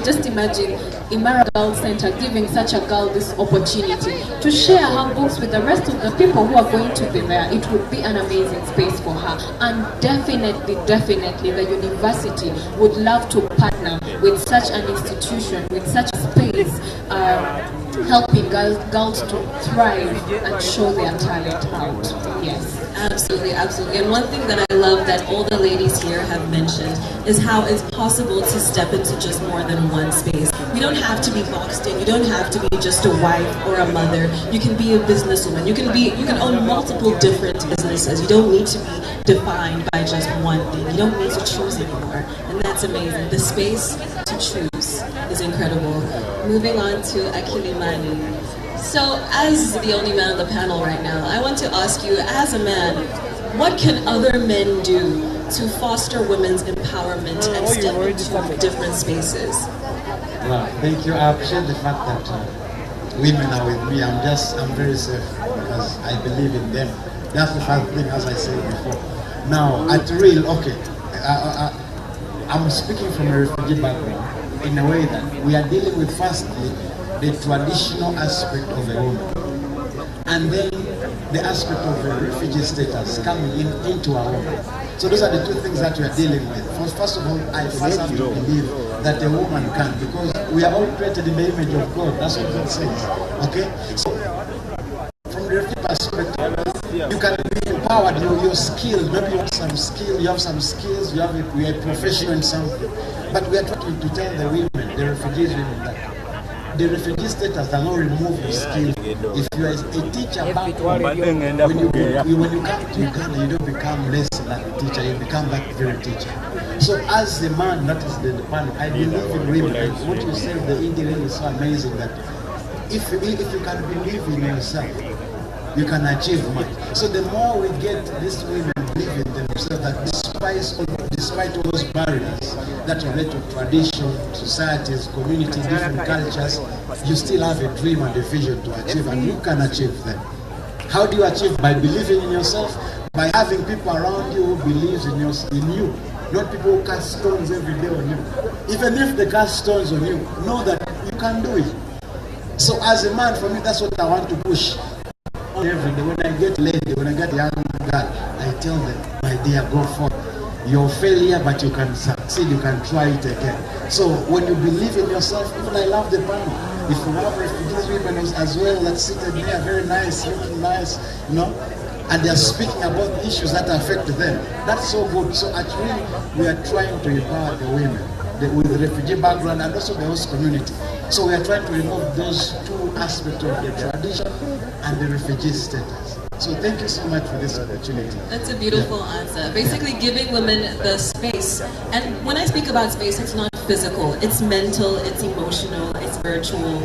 just imagine IMARA Girls Center giving such a girl this opportunity to share her books with the rest of the people who are going to be there. It would be an amazing space for her. And definitely, the university would love to partner with such an institution, with such a space, helping girls to thrive and show their talent out. Yes. Absolutely, absolutely. And one thing that I love that all the ladies here have mentioned is how it's possible to step into just more than one space. You don't have to be boxed in. You don't have to be just a wife or a mother. You can be a businesswoman. You can own multiple different businesses. You don't need to be defined by just one thing. You don't need to choose anymore. And that's amazing. The space to choose is incredible. Moving on to Akilimani. So, as the only man on the panel right now, I want to ask you, as a man, what can other men do to foster women's empowerment and step into different spaces? Well, thank you. I appreciate the fact that women are with me. I'm very safe because I believe in them. That's the first thing, as I said before. Now, at real, okay, I'm speaking from a refugee background in a way that we are dealing with, firstly, the traditional aspect of a woman, and then the aspect of the refugee status coming into our home. So those are the two things that we are dealing with. First of all, I first have to believe that a woman can, because we are all created in the image of God. That's what God says. Okay? So from the refugee perspective, you can be empowered. You're skilled. Maybe you have some skill. You have some skills. You are a professional in something. But we are trying to tell the women, the refugees women, that the refugee status does not remove the skill. If you are a teacher back home, when you come to Uganda, you don't become less than a teacher, you become that very teacher. So as a man, that is the panel, I believe in women. Like what you said, the Indian is so amazing that if you can believe in yourself, you can achieve much. So the more we get these women believe in themselves, that despite all those barriers that relate to tradition, societies, community, different cultures, you still have a dream and a vision to achieve, and you can achieve them. How do you achieve? By believing in yourself, by having people around you who believes in you, not people who cast stones every day on you. Even if they cast stones on you, know that you can do it. So as a man, for me, that's what I want to push every day. When I get lady, when I get a young girl, I tell them, my dear, go forth. your failure, but you can succeed, you can try it again. So when you believe in yourself, even I love the panel. If you have refugee women as well that seated here, very nice, looking nice, you know, and they are speaking about issues that affect them. That's so good. So actually, we are trying to empower the women with the refugee background and also the host community. So we are trying to remove those two aspects of the tradition and the refugee status. So thank you so much for this opportunity. That's a beautiful answer. Basically giving women the space. And when I speak about space, it's not physical. It's mental, it's emotional, it's virtual,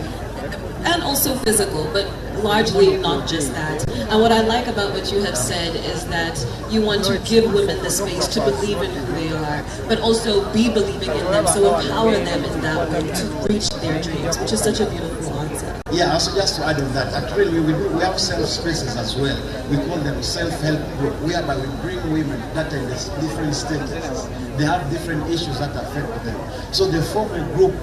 and also physical, but largely not just that. And what I like about what you have said is that you want to give women the space to believe in who they are, but also be believing in them, so empower them in that way to reach their dreams, which is such a beautiful answer. Yeah, also just to add on that, actually we have self-spaces as well. We call them self-help group, whereby we bring women that are in different stages. They have different issues that affect them. So they form a group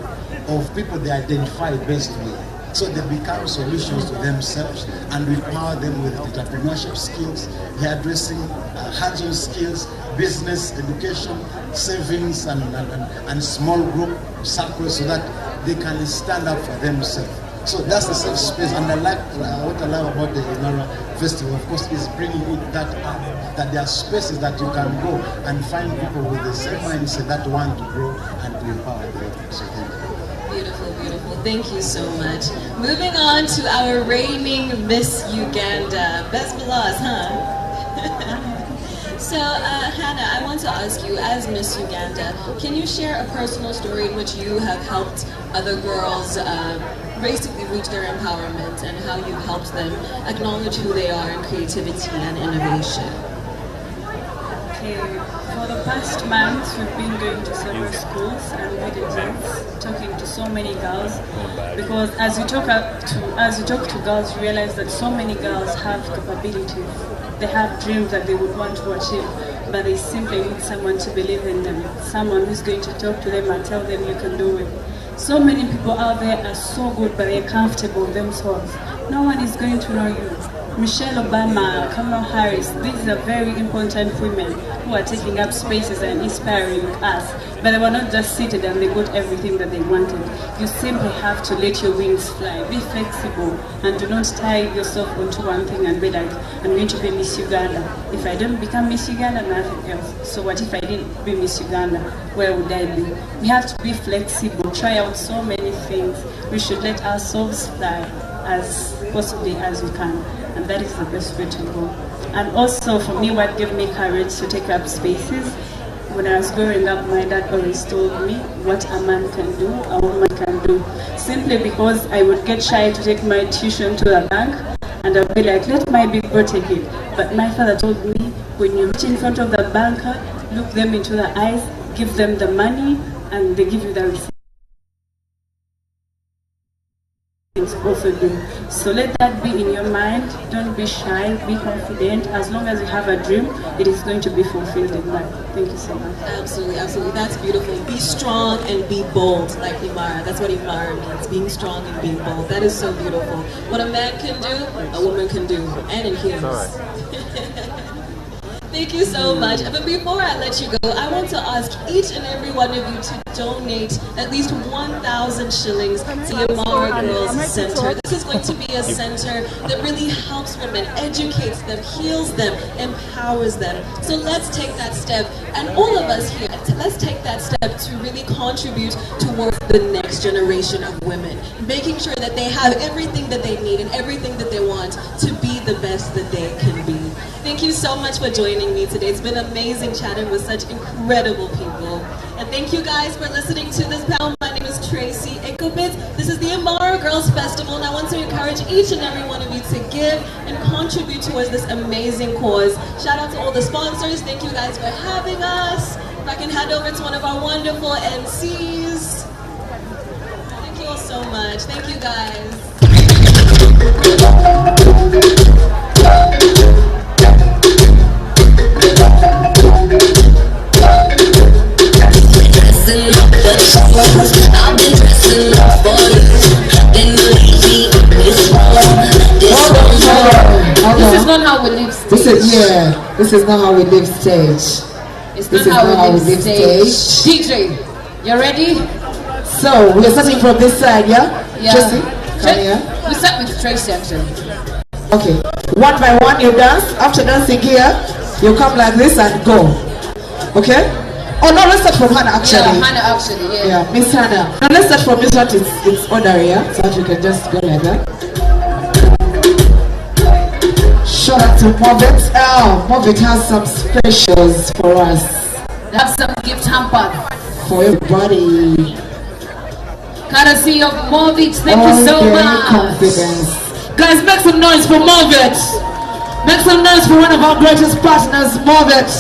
of people they identify best with. So they become solutions to themselves, and we empower them with entrepreneurship skills, hairdressing, hands-on skills, business, education, savings, and small group circles so that they can stand up for themselves. So that's the safe space, and I like what I love about the IMARA Festival, of course, is bringing it that up, that there are spaces that you can go and find people with the same mindset that want to grow and to empower them. So thank you. Beautiful, beautiful. Thank you so much. Moving on to our reigning Miss Uganda. Best Belas, huh? So, Hannah, I want to ask you, as Miss Uganda, can you share a personal story in which you have helped other girls basically reach their empowerment, and how you helped them acknowledge who they are in creativity and innovation? Okay, for the past months, we've been going to several schools and villages, talking to so many girls, because as you talk to girls, you realize that so many girls have capabilities. They have dreams that they would want to achieve, but they simply need someone to believe in them, someone who's going to talk to them and tell them you can do it. So many people out there are so good, but they're comfortable themselves. No one is going to know you. Michelle Obama, Kamala Harris, these are very important women who are taking up spaces and inspiring us. But they were not just seated and they got everything that they wanted. You simply have to let your wings fly. Be flexible and do not tie yourself onto one thing and be like, I'm going to be Miss Uganda. If I don't become Miss Uganda, nothing else. So what if I didn't be Miss Uganda? Where would I be? We have to be flexible, try out so many things. We should let ourselves fly as possibly as we can. And that is the best way to go. And also for me, what gave me courage to take up spaces, when I was growing up, my dad always told me what a man can do, a woman can do. Simply because I would get shy to take my tuition to the bank, and I would be like, let my big bro take it. But my father told me, when you reach in front of the banker, look them into the eyes, give them the money, and they give you the receipt. Also do. So let that be in your mind. Don't be shy, be confident. As long as you have a dream, it is going to be fulfilled in life. Thank you so much. Absolutely, absolutely. That's beautiful. Be strong and be bold, like IMARA. That's what IMARA means, being strong and being bold. That is so beautiful. What a man can do, a woman can do, and in heels. Thank you so much. But before I let you go, I want to ask each and every one of you to donate at least 1,000 shillings to the IMARA Girls Center. This is going to be a center that really helps women, educates them, heals them, empowers them. So let's take that step. And all of us here, let's take that step to really contribute towards the next generation of women, making sure that they have everything that they need and everything that they want to be the best that they can be. Thank you so much for joining me today. It's been amazing chatting with such incredible people. And thank you guys for listening to this panel. My name is Tracy Ikobitz. This is the IMARA Girls Festival, and I want to encourage each and every one of you to give and contribute towards this amazing cause. Shout out to all the sponsors. Thank you guys for having us. If I can hand over to one of our wonderful MCs. Thank you all so much. Thank you guys. I've been dressing up for you. Then you leave me this wrong. This is not how we live stage. This is not how we live stage. It's This not is how how we we leave leave stage. DJ, you ready? So we're starting from this side, yeah? Yeah. Tracy, come here. We start with Tracy actually. Okay. One by one you dance. After dancing here, you come like this and go. Okay? Oh no, let's start from Hannah actually. Yeah, Hannah actually, yeah. Yeah, Miss Hannah. Now let's start from this one. It's order here, so that you can just go like that. Shout out to Movet. Oh, Movet has some specials for us. They have some gift hamper for everybody. Courtesy of Movet. Thank you so much. Confidence. Guys, make some noise for Movet. Make some noise for one of our greatest partners, Movet.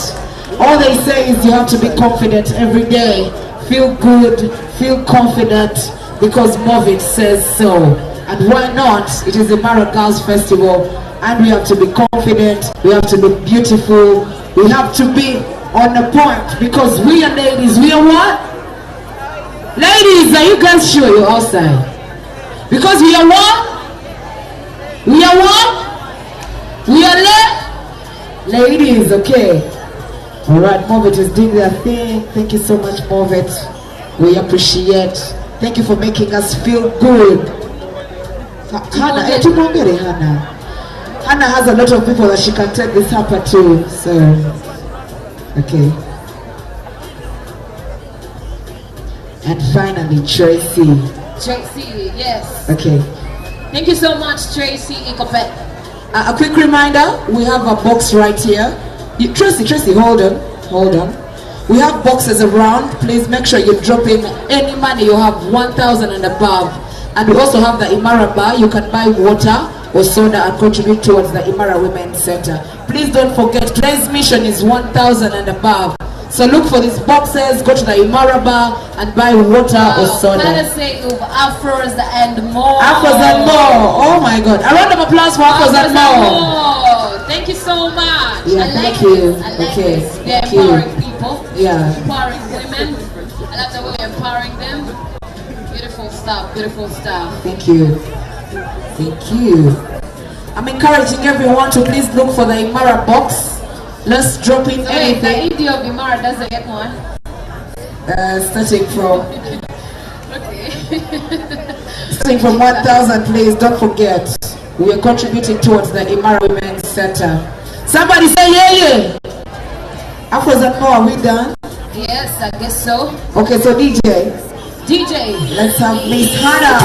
All they say is you have to be confident every day. Feel good, feel confident, because Movet says so. And why not? It is the IMARA Girls Festival, and we have to be confident, we have to look beautiful, we have to be on the point, because we are ladies. We are what? Ladies, are you guys sure you're outside? Because we are what? We are what? We are ladies, okay. Alright, Movet is doing their thing. Thank you so much, Movet. We appreciate. Thank you for making us feel good. Hannah, Hannah has a lot of people that she can take this hamper to. So, okay. And finally, Tracy. Tracy, yes. Okay. Thank you so much, Tracy Ikopet. A quick reminder, we have a box right here. Tracy, hold on. We have boxes around. Please make sure you drop in any money you have, 1,000 and above. And we also have the IMARA bar. You can buy water or soda and contribute towards the IMARA Women's Center. Please don't forget, today's mission is 1,000 and above. So look for these boxes, go to the IMARA bar and buy water or soda. Let us say of Afros and more. Afros and more. Oh my God. A round of applause for Afros and more. Thank you so much. Yeah, thank you. Okay. They're empowering people. Yeah. Empowering women. I love the way we're empowering them. Beautiful stuff, beautiful stuff. Thank you. Thank you. I'm encouraging everyone to please look for the IMARA box. Let's drop in anything. The idea of IMARA doesn't get one. Starting from Okay. starting from 1,000, please don't forget. We are contributing towards the IMARA Women's Center. Somebody say yeah. Afros and more, are we done? Yes, I guess so. Okay, so DJ, let's have Miss Hannah.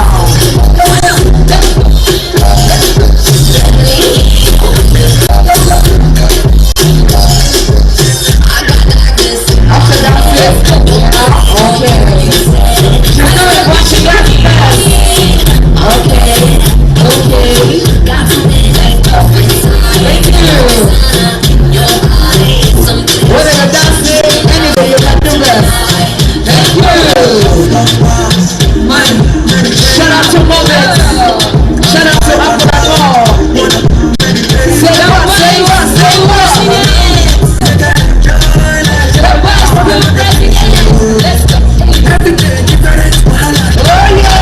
After that, okay. You know what you got best. Okay. Thank you. Whether you're dancing, anything you can do best. Thank you. Shout out to Movet. Shout out to Afro. Say what? Let's go. Oh yeah!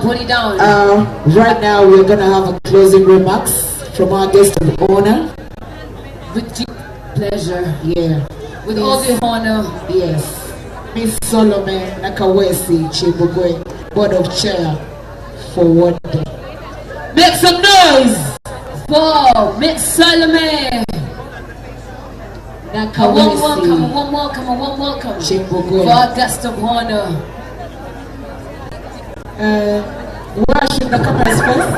Put it down. Right now we're gonna have a closing remarks from our guest of honor. With deep pleasure. Yeah. With all the honor. Yes. Miss Solomon Nakawesi Chibugwe, Board of Chair for One Day. Make some noise Paul, Miss Salome. One welcome. For our guest of honor. Where should the cameras first?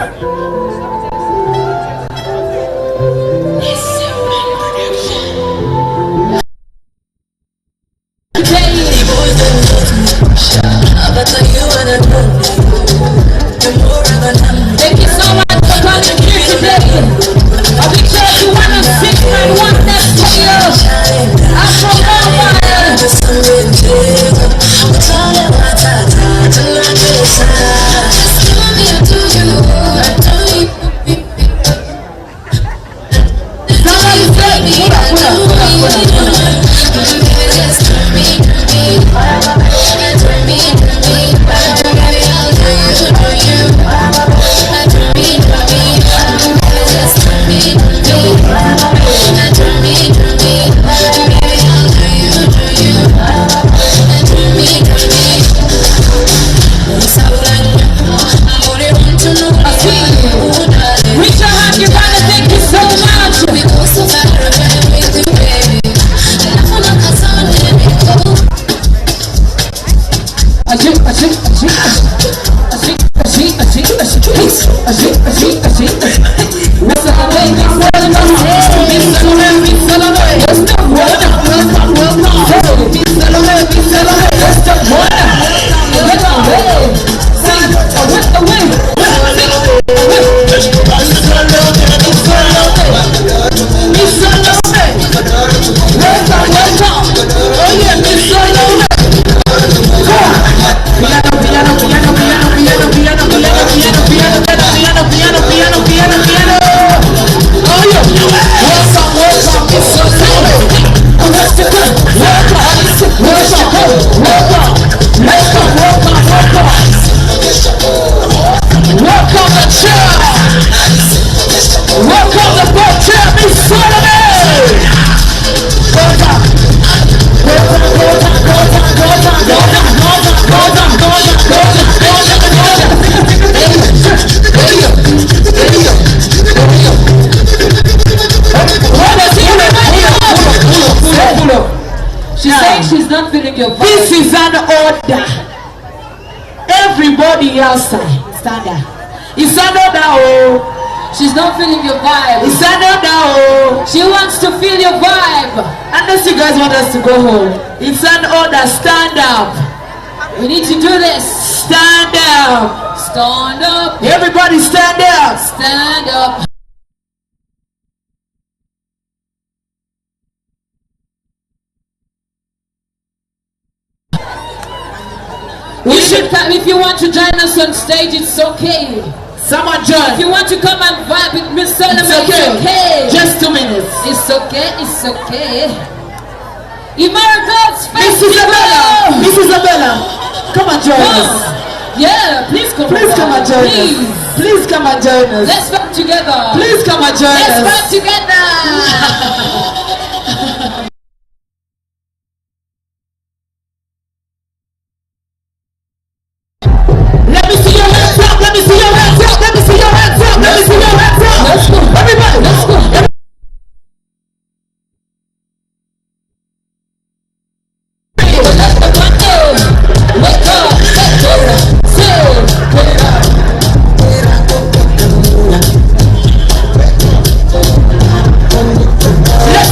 Thank you so much for coming here today. A big shout out to 106.1 next to you. I'm from This is an order. Everybody outside, stand up. It's an order, oh. She's not feeling your vibe. It's an order, oh. She wants to feel your vibe. Unless you guys want us to go home. It's an order, stand up. We need to do this. Stand up. Stand up. Everybody stand up. Stand up. If you want to join us on stage, it's okay. Someone join. If you want to come and vibe with Miss Solomon, it's okay. Just 2 minutes. It's okay. It's okay. IMARA Girls Miss Festival. Miss Isabella, come and join us. Yeah, please come. Please come and join us. Please come and join us. Let's vibe together. Please come and join us. Let's vibe together. Let me see your hands up. Let me see your hands up. Let me see your hands up. Let me see your hands up. Let's go. Everybody, let's go. Let's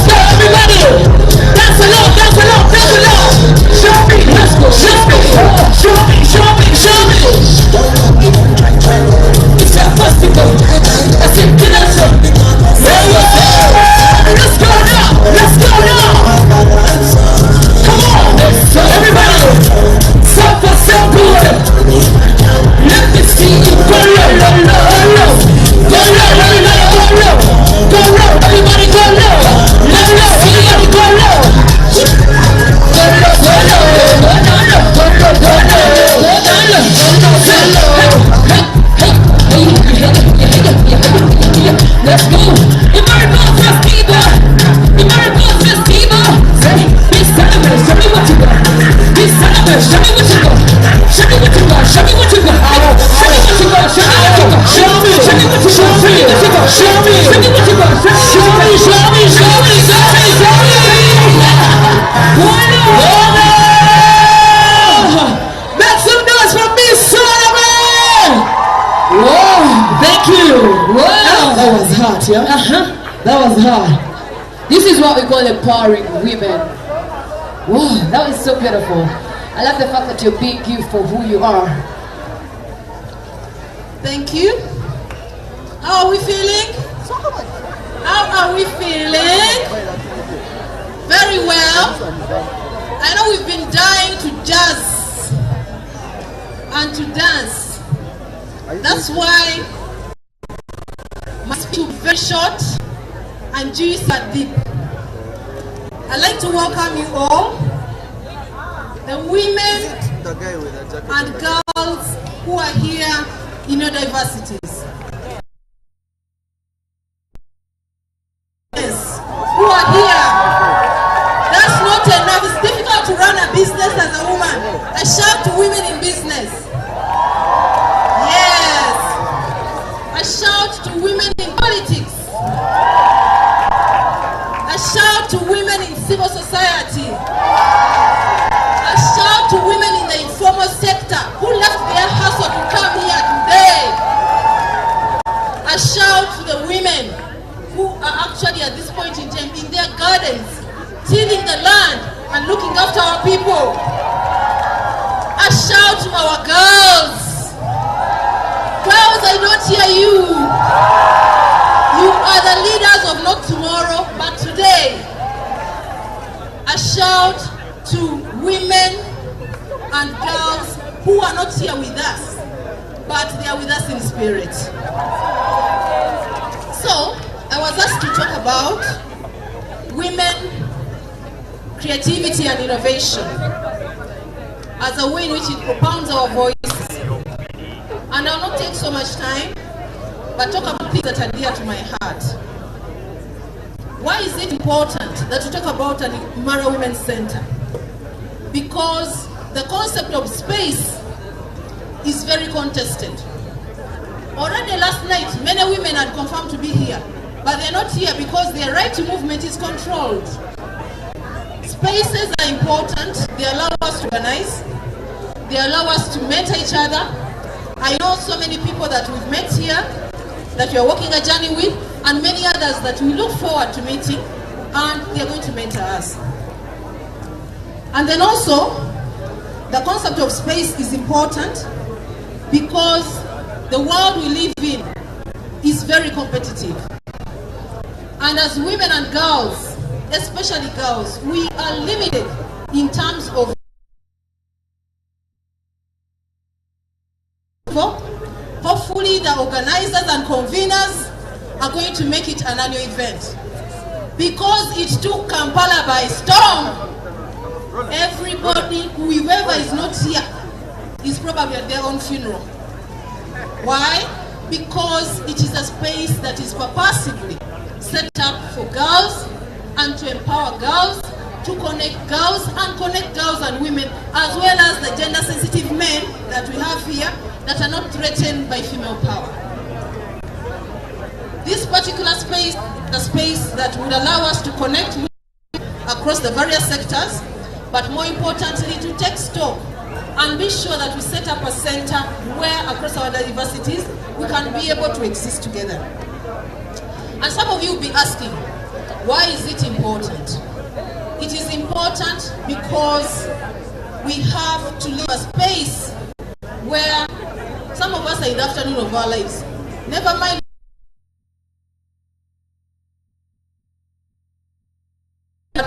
That was hard, yeah? That was hard. This is what we call empowering women. Wow, that was so beautiful. I love the fact that you're being you for who you are. Thank you. How are we feeling? How are we feeling? Very well. I know we've been dying to jazz and to dance. That's why my speech will be very short and juicy and deep. I'd like to welcome you all, the women and girls who are here in your diversities. Yes, who are here. That's not enough. It's difficult to run a business as a woman. A shout to women in business. Yes. A shout to women in politics. A shout to women in civil society. A shout to women in the informal sector who left their hustle to come here today. A shout to the women who are actually at this point in time in their gardens, tilling the land and looking after our people. A shout to our girls. Girls, I don't hear you. You are the leaders of not tomorrow, but today. A shout to women and girls who are not here with us, but they are with us in spirit. So, I was asked to talk about women, creativity and innovation as a way in which it propounds our voices. And I'll not take so much time, but talk about things that are dear to my heart. Why is it important that we talk about an IMARA Women's Center? Because the concept of space is very contested. Already last night, many women had confirmed to be here, but they're not here because their right to movement is controlled. Spaces are important. They allow us to organize. They allow us to mentor each other. I know so many people that we've met here, that we are walking a journey with, and many others that we look forward to meeting, and they are going to mentor us. And then also, the concept of space is important because the world we live in is very competitive. And as women and girls, especially girls, we are limited in terms of hopefully the organizers and conveners are going to make it an annual event. Because it took Kampala by storm, everybody, whoever is not here, is probably at their own funeral. Why? Because it is a space that is purposively set up for girls and to empower girls, to connect girls and women, as well as the gender-sensitive men that we have here that are not threatened by female power. This particular space, the space that would allow us to connect across the various sectors, but more importantly to take stock and be sure that we set up a center where across our diversities we can be able to exist together. And some of you will be asking, why is it important? It is important because we have to leave a space where some of us are in the afternoon of our lives. Never mind.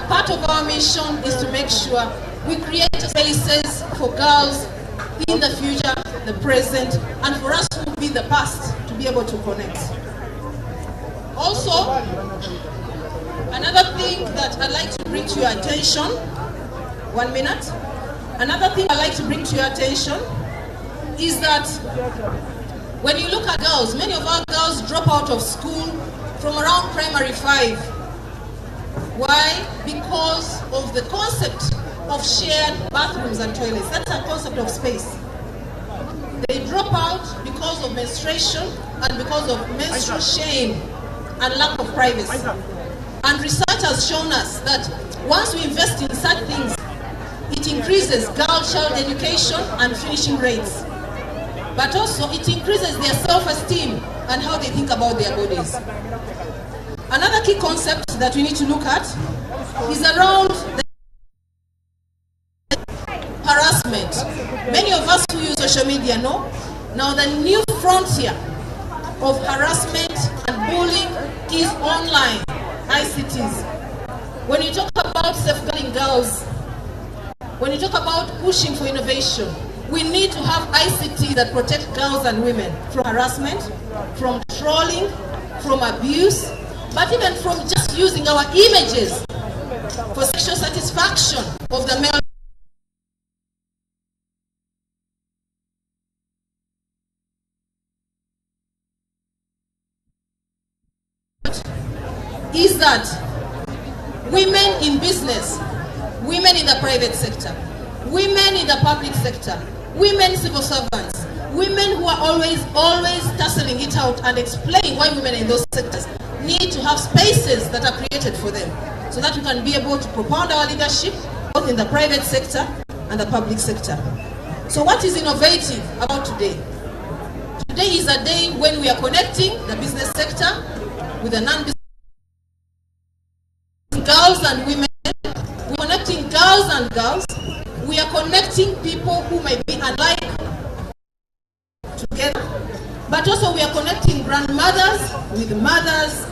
Part of our mission is to make sure we create spaces for girls in the future, the present, and for us to be the past to be able to connect. Also, another thing that I'd like to bring to your attention, 1 minute. Another thing I'd like to bring to your attention is that when you look at girls, many of our girls drop out of school from around primary 5. Why? Because of the concept of shared bathrooms and toilets. That's a concept of space. They drop out because of menstruation and because of menstrual shame and lack of privacy. And research has shown us that once we invest in such things, it increases girl child education and finishing rates. but also it increases their self-esteem and how they think about their bodies. Another key concept that we need to look at is around the harassment. Many of us who use social media know now the new frontier of harassment and bullying is online, ICTs. When you talk about safeguarding girls, when you talk about pushing for innovation, we need to have ICT that protect girls and women from harassment, from trolling, from abuse, but even from just using our images for sexual satisfaction of the male. Is that women in business, women in the private sector, women in the public sector, women civil servants, women who are always tussling it out and explaining why women in those sectors need to have spaces that are created for them so that we can be able to propound our leadership both in the private sector and the public sector. So what is innovative about today? Today is a day when we are connecting the business sector with the non-business girls and women. We're connecting girls and girls. We are connecting people who might be alike together. But also we are connecting grandmothers with mothers,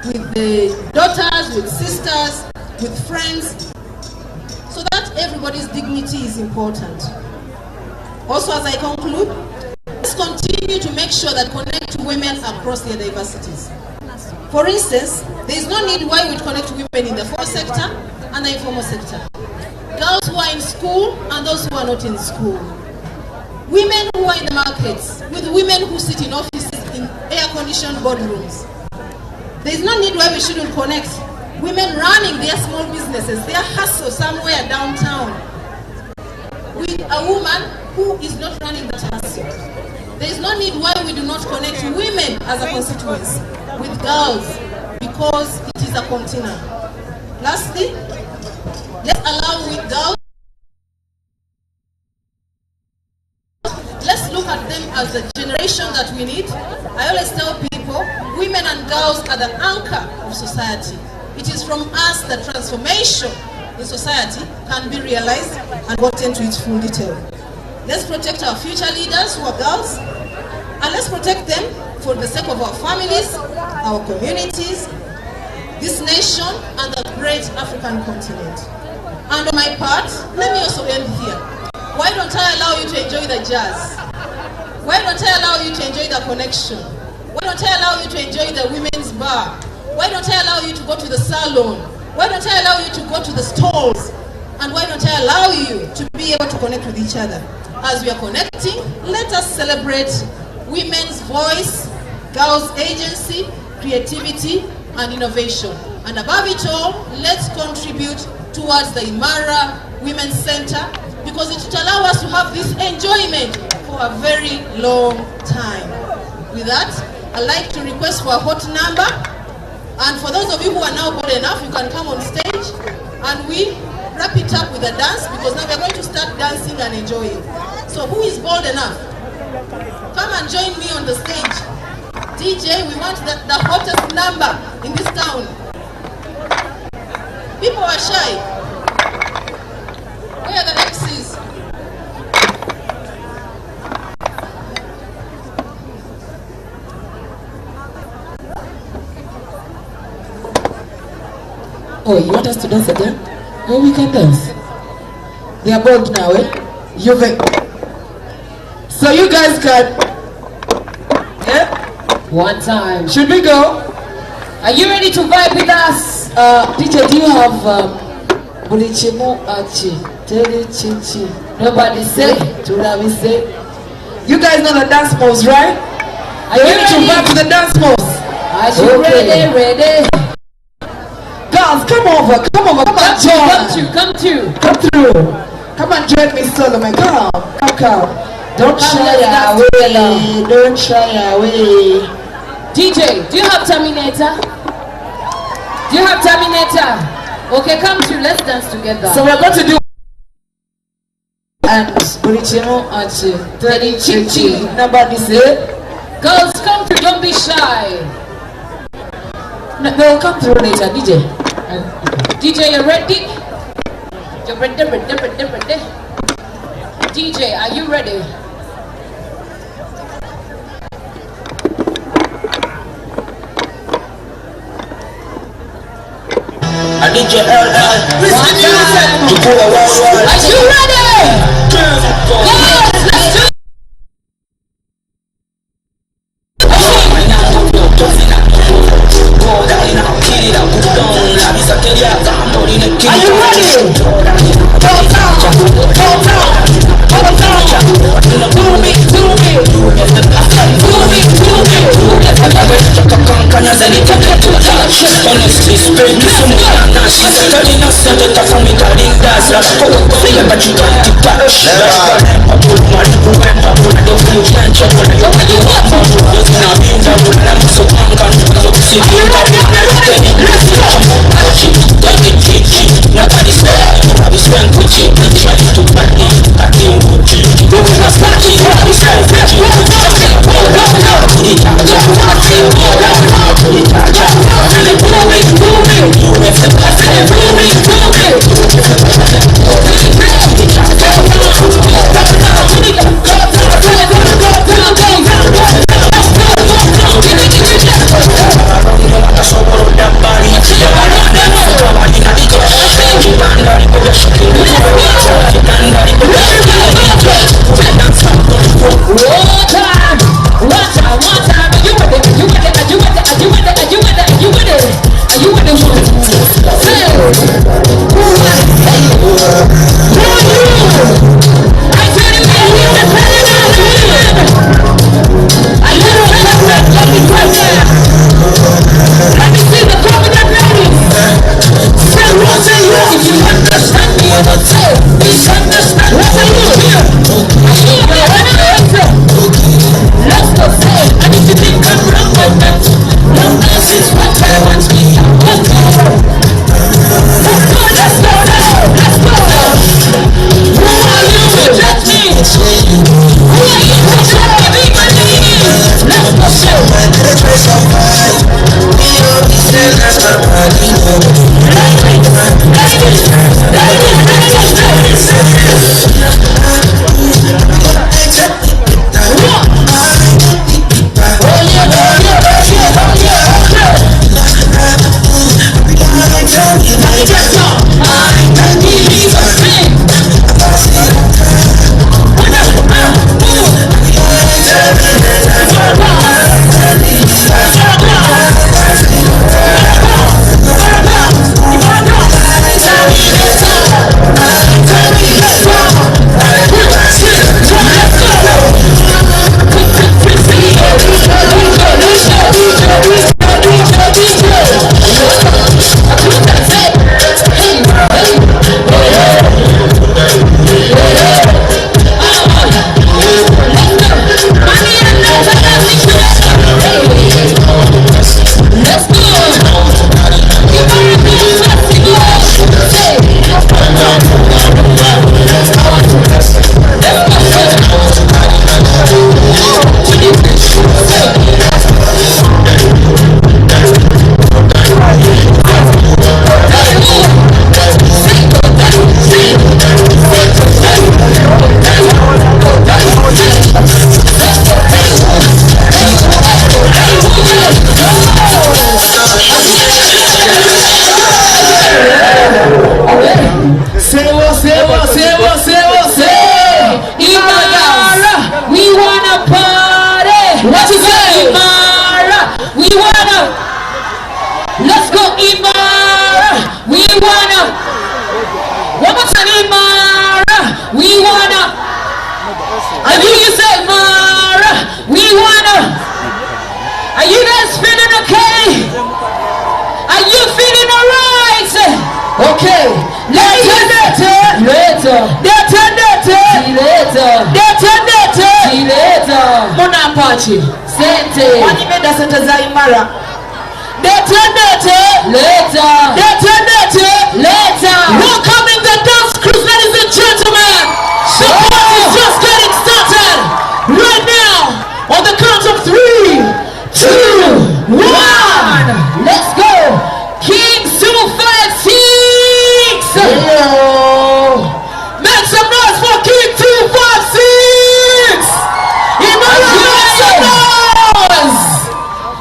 with the daughters, with sisters, with friends, so that everybody's dignity is important. Also, as I conclude, let's continue to make sure that connect women across their diversities. For instance, there is no need why we connect women in the formal sector and the informal sector. Girls who are in school and those who are not in school. Women who are in the markets with women who sit in offices in air-conditioned boardrooms. There is no need why we shouldn't connect women running their small businesses, their hustle somewhere downtown, with a woman who is not running that hustle. There is no need why we do not connect women as a constituency with girls, because it is a continent. Lastly, let's allow with girls, let's look at them as the generation that we need. I always tell people, women and girls are the anchor of society. It is from us that transformation in society can be realized and walked into its full detail. Let's protect our future leaders who are girls, and let's protect them for the sake of our families, our communities, this nation, and the great African continent. And on my part, let me also end here. Why don't I allow you to enjoy the jazz? Why don't I allow you to enjoy the connection? Why don't I allow you to enjoy the women's bar? Why don't I allow you to go to the salon? Why don't I allow you to go to the stalls? And why don't I allow you to be able to connect with each other? As we are connecting, let us celebrate women's voice, girls' agency, creativity, and innovation. And above it all, let's contribute towards the IMARA Women's Center, because it will allow us to have this enjoyment for a very long time. With that, I'd like to request for a hot number. And for those of you who are now bold enough, you can come on stage and we wrap it up with a dance, because now we're going to start dancing and enjoying. So who is bold enough? Come and join me on the stage. DJ, we want the hottest number in this town. People are shy. Where are the MCs? Oh, you want us to dance again? Oh, we can dance. They are bold now, eh? So you guys can... Yeah? One time. Should we go? Are you ready to vibe with us? Teacher, do you have... Bulichimu achi, teli chichi. Nobody say. Tulavi say. You guys know the dance moves, right? Are you ready to vibe with the dance moves? Are you ready? Girls, come over, come and join. Come through. Come and join me, Solomon. Come. Don't shy away. Don't shy away. DJ, do you have Terminator? Okay, come through. Let's dance together. So we're going to do and Burichino and Teddy Chichi. Nobody say. Girls, come through, don't be shy. No, they'll come through later, DJ. DJ, you ready? You're ready. DJ, are you ready? I need your LL. Listen to music. Are you ready? Girls, let's do it. Are you ready? Let's go, IMARA. We wanna. One more time, IMARA. We wanna. I hear you say, IMARA. We wanna. Are you guys feeling okay? Are you feeling alright? Okay. Later. Muna Apache. Sente. Wanimeda sente za IMARA. Later. Welcoming the dance crew, ladies and gentlemen.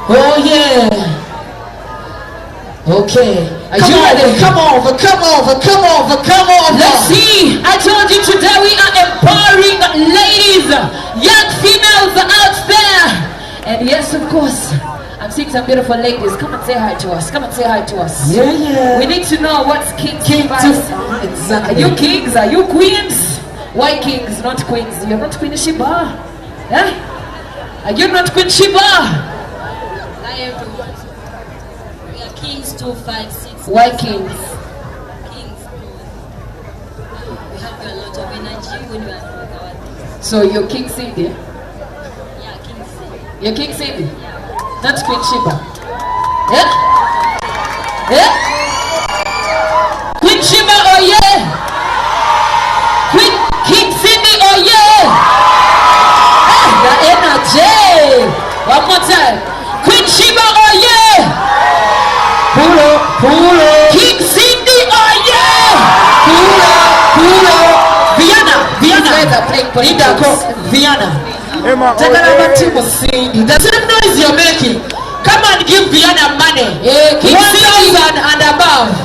Oh yeah. Okay. Are you ready? Come over. Let's see. I told you today we are empowering ladies, young females out there. And yes, of course, I'm seeing some beautiful ladies. Come and say hi to us. Yeah. We need to know what's kings. Exactly. Are you kings? Are you queens? Why kings, not queens? You're not Queen Sheba. Eh? Are you not Queen Sheba? Hi everyone. We are Kings 256. Why kings? Kings. We have a lot of energy when we are doing our things. So you're King Cindy? Yeah, King Cindy. You're King Cindy? Not Queen Sheba? Yeah? Yeah? Queen Sheba, oh yeah! King Cindy, oh yeah! The energy! One more time. Queen Sheba, oh yeah! Pull up. King Cindy, oh yeah! Pull up. Vienna. These guys are playing politics. Vienna. Cindy. The same noise you're making. Come and give Vienna money. Yeah, King 1,000 and above.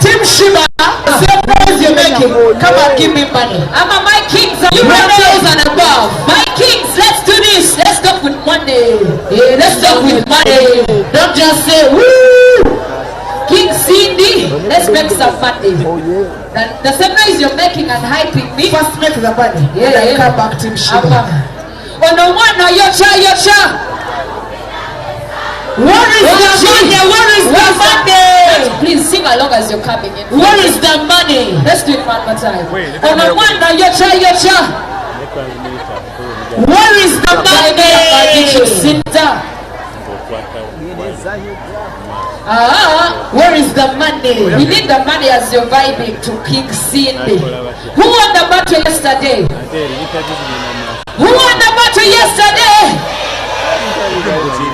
Team Shiba, the same noise you're making. Come and give me money. My kings, are you 1,000 and above. My kings, let's do this. Let's start with money. Yeah, let's start with money. Don't just say woo. King Cindy, let's make some money. The same noise you're making and hyping me. First make the money. Yeah. Come back, Team Shiba. Oh no one, no, your cha. Where is the money? Please sing along as you're coming in. Where is the money? Let's do it one more time. Oh no one, no, your cha. Where is the money? Sit down. Where is the money? We need the money as you're vibing to King Cindy. Who won the battle yesterday?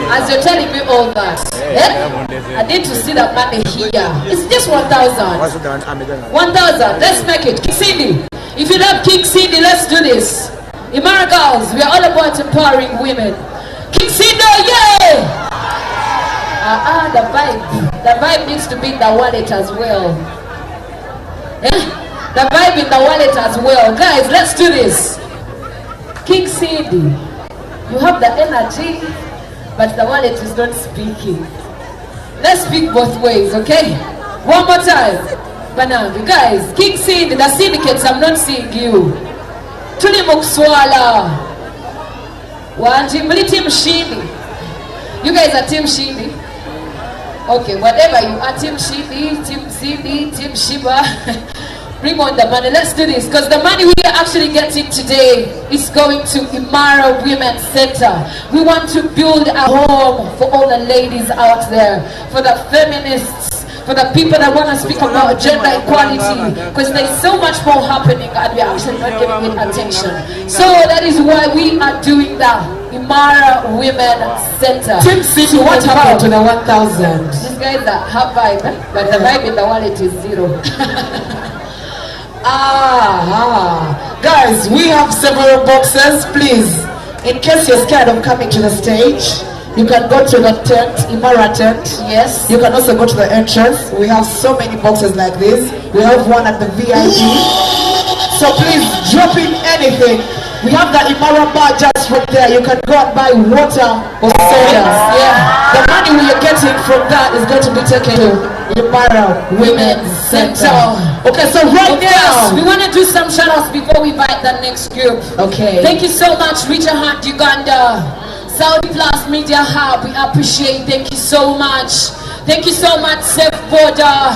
As you're telling me all that, I need to see the money here. It's just 1,000. 1,000. Let's make it. King Cindy. If you love King Cindy, let's do this. IMARA girls, we are all about empowering women. King Cindy, yeah! The vibe needs to be in the wallet as well. The vibe in the wallet as well. Guys, let's do this. King Cindy, you have the energy, but the wallet is not speaking. Let's speak both ways, okay? One more time. Banana, guys, King Cindy, the syndicates, I'm not seeing you. Tuli Mukswala. Wanjimli Team Shindi. You guys are Team Shindi. Okay, whatever you are, Team Shindi, Team Cindy, Team Shiba. Bring on the money. Let's do this, because the money we are actually getting today is going to IMARA Women's Center. We want to build a home for all the ladies out there, for the feminists, for the people that want to speak about gender equality, because there's so much more happening and we're actually not giving it attention. So that is why we are doing the IMARA Women's Center. Team City, what happened to the 1,000? These guys are have vibe, but the vibe in the wallet is zero. Guys, we have several boxes. Please, in case you're scared of coming to the stage, you can go to the tent, IMARA tent. Yes. You can also go to the entrance. We have so many boxes like this. We have one at the VIP. So please drop in anything. We have the IMARA bar just right there. You can go and buy water or sodas. Yeah. The money we are getting from that is going to be taken to IMARA Women's Center. Okay, so right now we want to do some shout outs before we invite the next group. Okay. Thank you so much, Richard Hunt, Uganda. Saudi Plus Media Hub, we appreciate. Thank you so much. Thank you so much, Safe Border.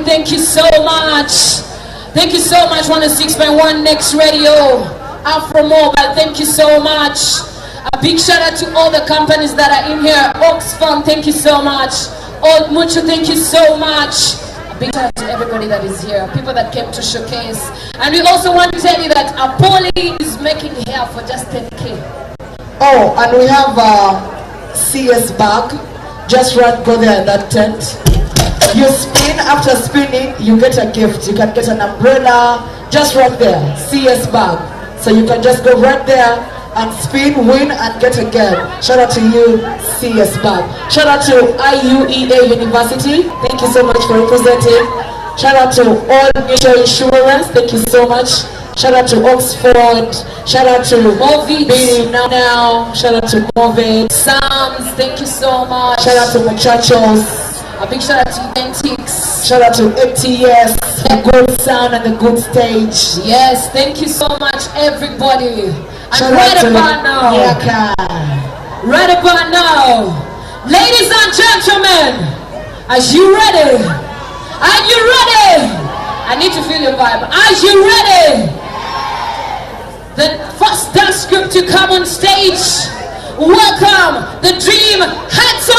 Thank you so much. Thank you so much, 106.1 Next Radio. Afro Mobile, thank you so much. A big shout out to all the companies that are in here. Oxfam, thank you so much. Old Mucho, thank you so much. A big shout out to everybody that is here, people that came to showcase. And we also want to tell you that Apolli is making hair for just 10K. Oh, and we have a CS bag. Just run, go there in that tent. You spin, after spinning, you get a gift. You can get an umbrella, just right there, CS bag. So you can just go right there and spin, win, and get again. Shout out to you, CS Bank. Shout out to IUEA University. Thank you so much for representing. Shout out to All Mutual Insurance. Thank you so much. Shout out to Oxford. Shout out to Movid now. Shout out to Movid. Sams, thank you so much. Shout out to Muchachos. A big shout out to Ventix. Shout out to MTS, the good sound and the good stage. Yes, thank you so much, everybody. Shout and right out to about now, right about now, ladies and gentlemen, are you ready? Are you ready? I need to feel your vibe. Are you ready? The first dance group to come on stage. Welcome, the Dream Hats on!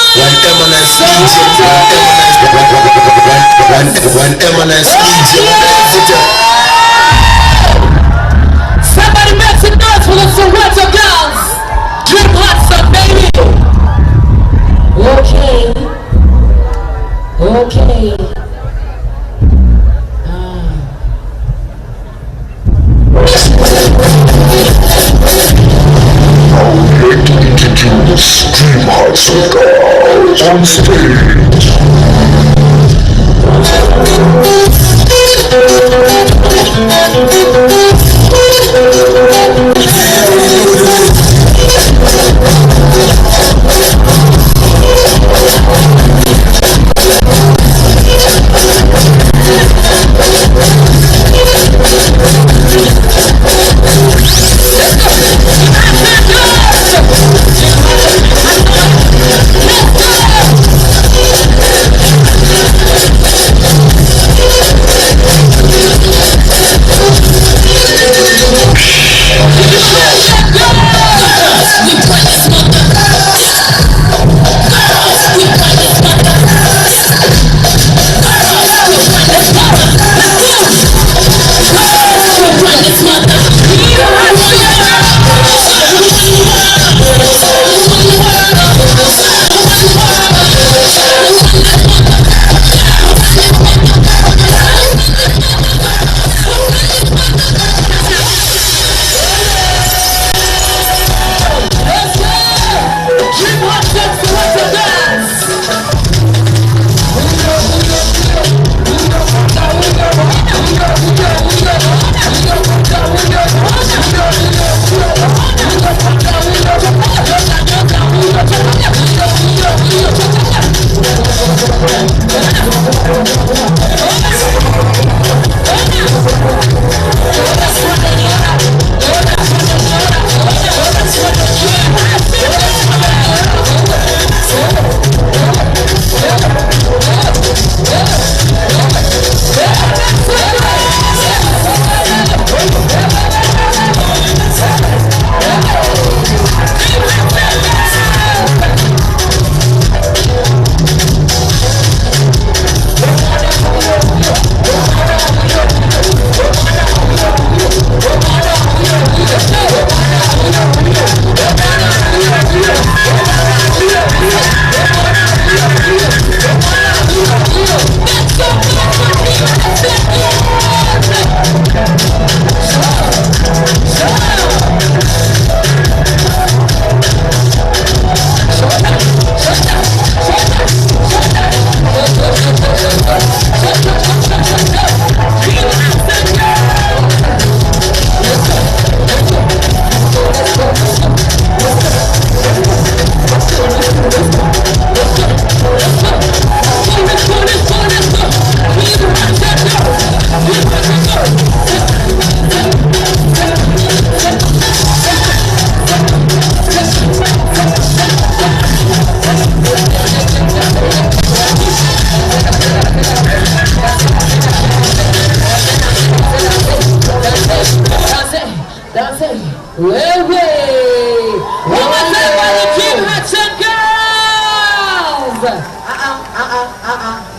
Somebody make some noise for the Soweto girls! Dream Hats on, baby! Okay. Introduce Dream Hearts of God on stage.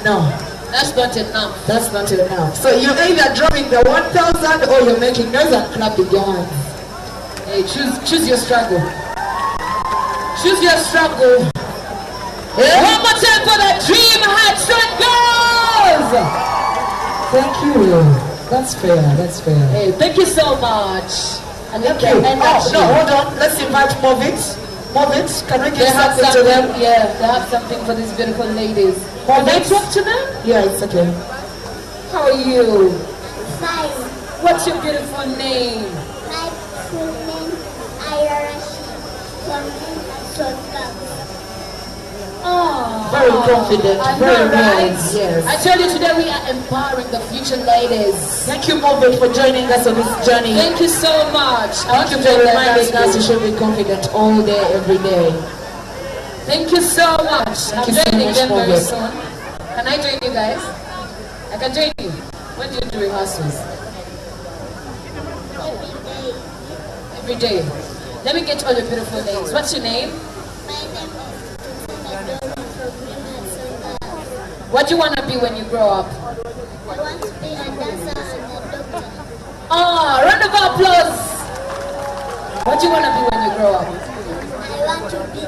No, that's not enough. That's not enough. So you're either dropping the 1,000 or you're making noise and clapping your hands. Hey, choose your struggle. Choose your struggle. Yeah. One more time for the Dream Hats and Girls. Thank you. That's fair. That's fair. Hey, thank you so much. And Thank you. Oh, no, hold on. Let's invite Movit. Movit, can we give something to them? Yeah, they have something for these beautiful ladies. Can I talk to them? Yeah, it's okay. How are you? Fine. What's your beautiful name? My full name IMARA from Soka. Oh, very confident, very right. nice. Yes. I told you today we are empowering the future ladies. Thank you, Movit, for joining us on this journey. Thank you so much. Thank you for reminding us you should be confident all day, every day. Thank you so much. I'm joining them very soon. Can I join you guys? I can join you. When do you do rehearsals? Every day. Let me get all your beautiful names. What's your name? My name is what do you want to be when you grow up? I want to be a dancer and a doctor. Oh, round of applause. What do you want to be when you grow up? I want to be a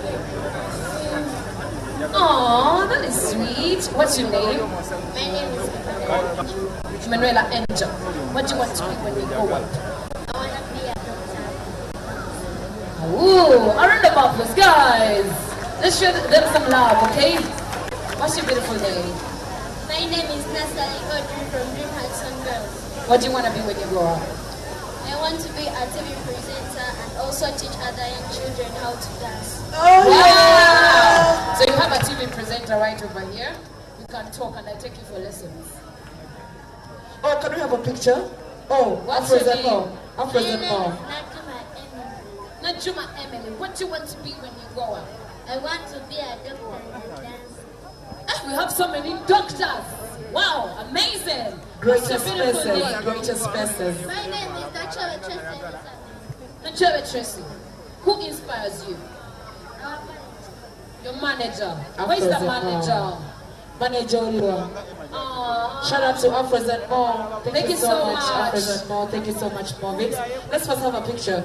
singer. Oh, that is sweet. What's your name? My name is Manuela Angel. What do you want to be when you grow up? I want to be a doctor. Ooh, a round of applause, guys. Let's show them some love, okay? What's your beautiful name? My name is Natalie Audrey from Dream Hudson Girls. What do you want to be when you grow up? I want to be a TV presenter and also teach other young children how to dance. Oh, wow! So you have a TV presenter right over here. You can talk and I take you for lessons. Oh, can we have a picture? Oh, what's your name? Najuma Emily. What do you want to be when you grow up? I want to be a doctor and dance. We have so many doctors. Wow, amazing. Greatest spaces. My name is Nachowe Tracy. Nachowe Tracy. Who inspires you? Your manager. Where's the manager? Manager Olua. Shout out to Afros and More. Thank you so much. Afros and More. Thank you so much, Movit. Let's first have a picture.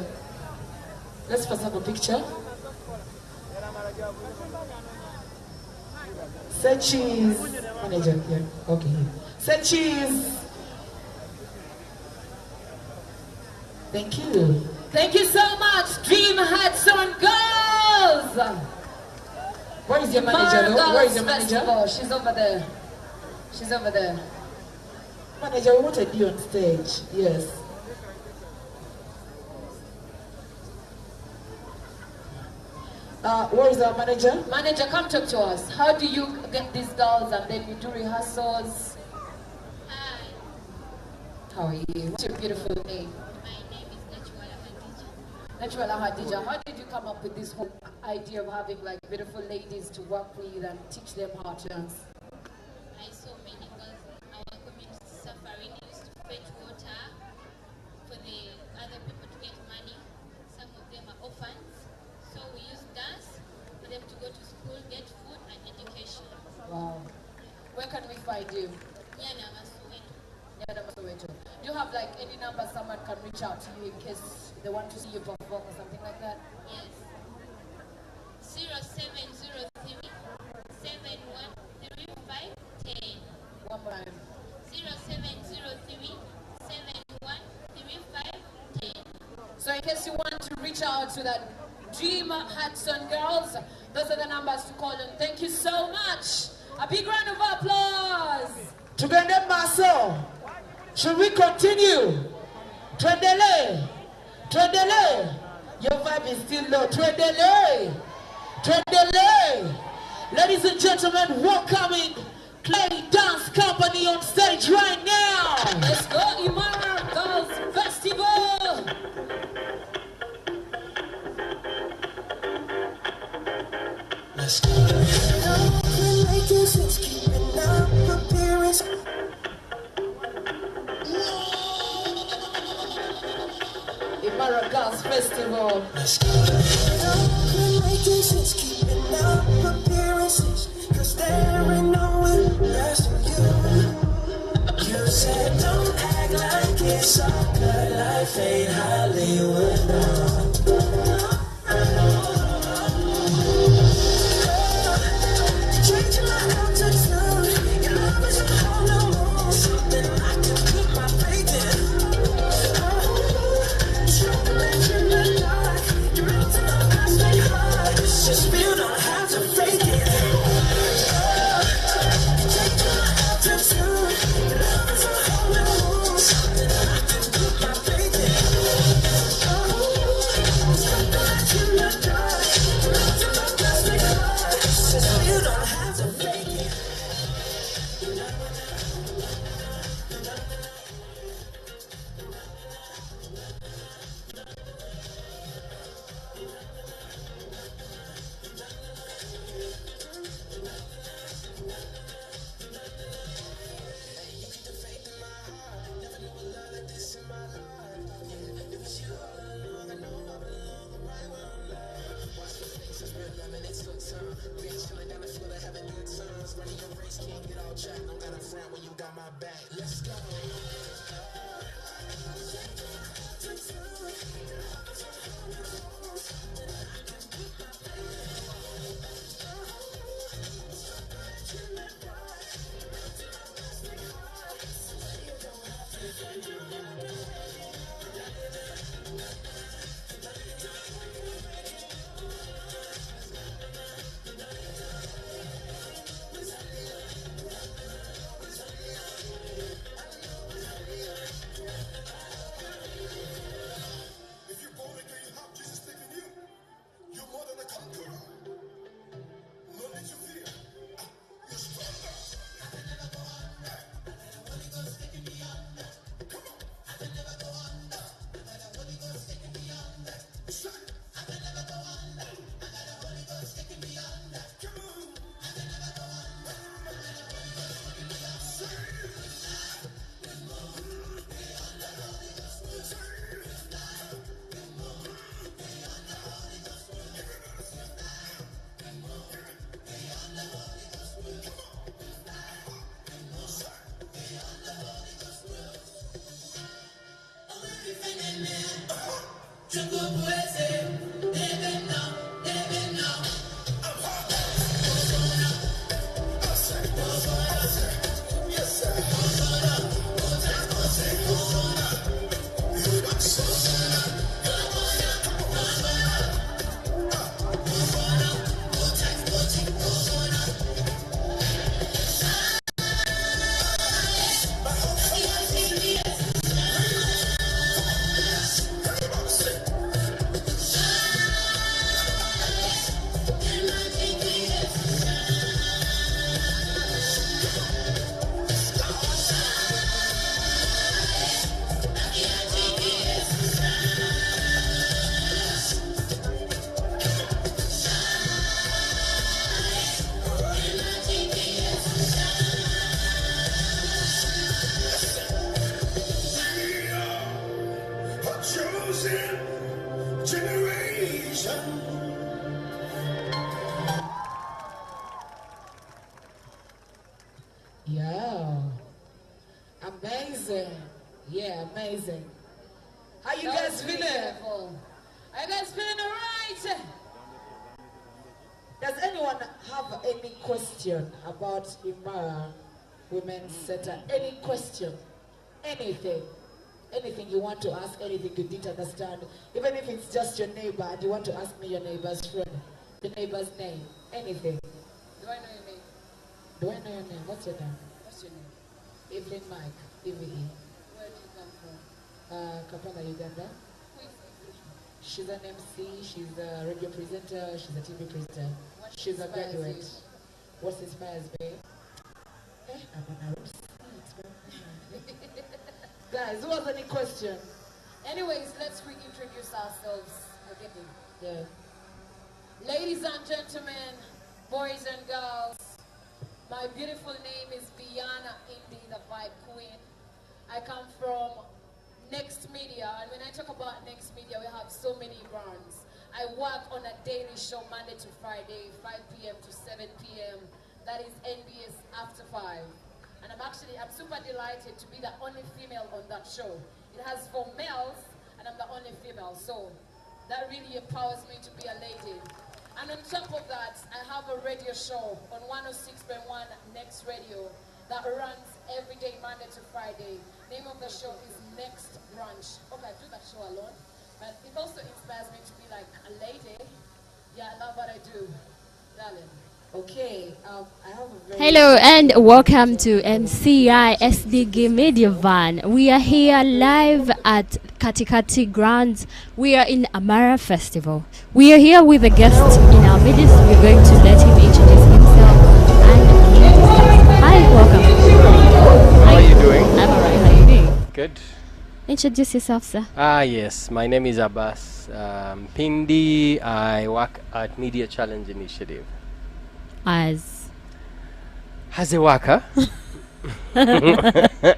Say cheese. Manager, yeah. Okay. Say cheese. Thank you. Thank you so much, Dream Hudson Girls. Where is your manager? Where is your manager? Festival. She's over there. She's over there. Manager, we wanted you on stage. Yes. Where is our manager? Manager, come talk to us. How do you get these girls and then you do rehearsals? Hi. How are you? What's your beautiful name? My name is Nachuala Hadija. Nachuala Hadija, how did you come up with this whole idea of having like beautiful ladies to work with and teach them how to dance? I saw many girls in our community suffering, used to fetch water for the other people to get money. Some of them are orphans. So we use dance for them to go to school, get food and education. Wow. Where can we find you? Nyana Masuweto. Nyana Masuweto. Do you have like any number someone can reach out to you in case they want to see you perform or something like that? Yes. 0703 713510. One more time. 0703 713510. So in case you want to reach out to that Dream Hudson Girls, those are the numbers to call them. Thank you so much. A big round of applause. Tugende Maso. Should we continue? Tredele. Your vibe is still low. Tredele. Ladies and gentlemen, welcoming Clay Dance Company on stage right now. Let's go, IMARA Girls Festival. Let's go. Keeping up appearance. IMARA Girls Festival. Let's go. Keeping up appearances, 'cause there ain't no rest for you. You said don't act like it's all good. Life ain't Hollywood. Something I can put my faith in. Yeah. Amazing. Yeah, amazing. How you guys feeling? Beautiful. Are you guys feeling alright? Does anyone have any question about IMARA Women's Center? Any question? Anything? Anything you want to ask, anything you didn't understand? Even if it's just your neighbor and you want to ask me your neighbor's friend, the neighbor's name, anything. Do I know your name? Do I know your name? What's your name? What's your name? Evelyn Mike, EVE. Where do you come from? Kampala, Uganda. Who is Evelyn? She's an MC, she's a radio presenter, she's a TV presenter. She's a graduate. What inspires me? I'm on a road. Guys, who has any question? Anyways, let's reintroduce ourselves. Forgive me. Yeah. Ladies and gentlemen, boys and girls, my beautiful name is Biana Indi, the Vibe Queen. I come from Next Media, and when I talk about Next Media, we have so many brands. I work on a daily show Monday to Friday, 5 p.m. to 7 p.m. That is NBS After 5. And I'm super delighted to be the only female on that show. It has 4 males, and I'm the only female, so that really empowers me to be a lady. And on top of that, I have a radio show on 106.1 Next Radio that runs every day, Monday to Friday. Name of the show is Next Brunch. Okay, I do that show alone, but it also inspires me to be like a lady. Yeah, I love what I do, darling. Okay, I have a very... Hello and welcome to MCI SDG Media Van. We are here live at Katikati Grounds. We are in IMARA Festival. We are here with a guest in our midst. We're going to let him introduce himself. Hi, welcome. How are you doing? I'm alright. How are you doing? Good. Introduce yourself, sir. Yes. My name is Abbas Pindi. I work at Media Challenge Initiative. As a worker. I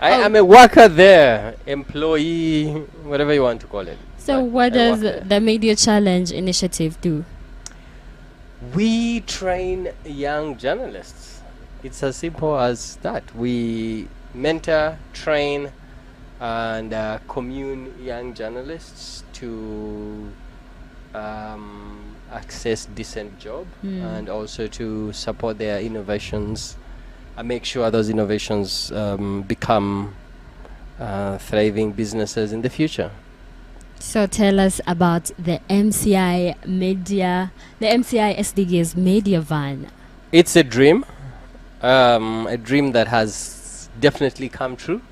am a worker there, employee, whatever you want to call it. So what does the Media Challenge Initiative do? We train young journalists. It's as simple as that. We mentor, train, and commune young journalists to access decent job and also to support their innovations and make sure those innovations become thriving businesses in the future. So tell us about the MCI media, the MCI SDGs media van. It's a dream that has definitely come true.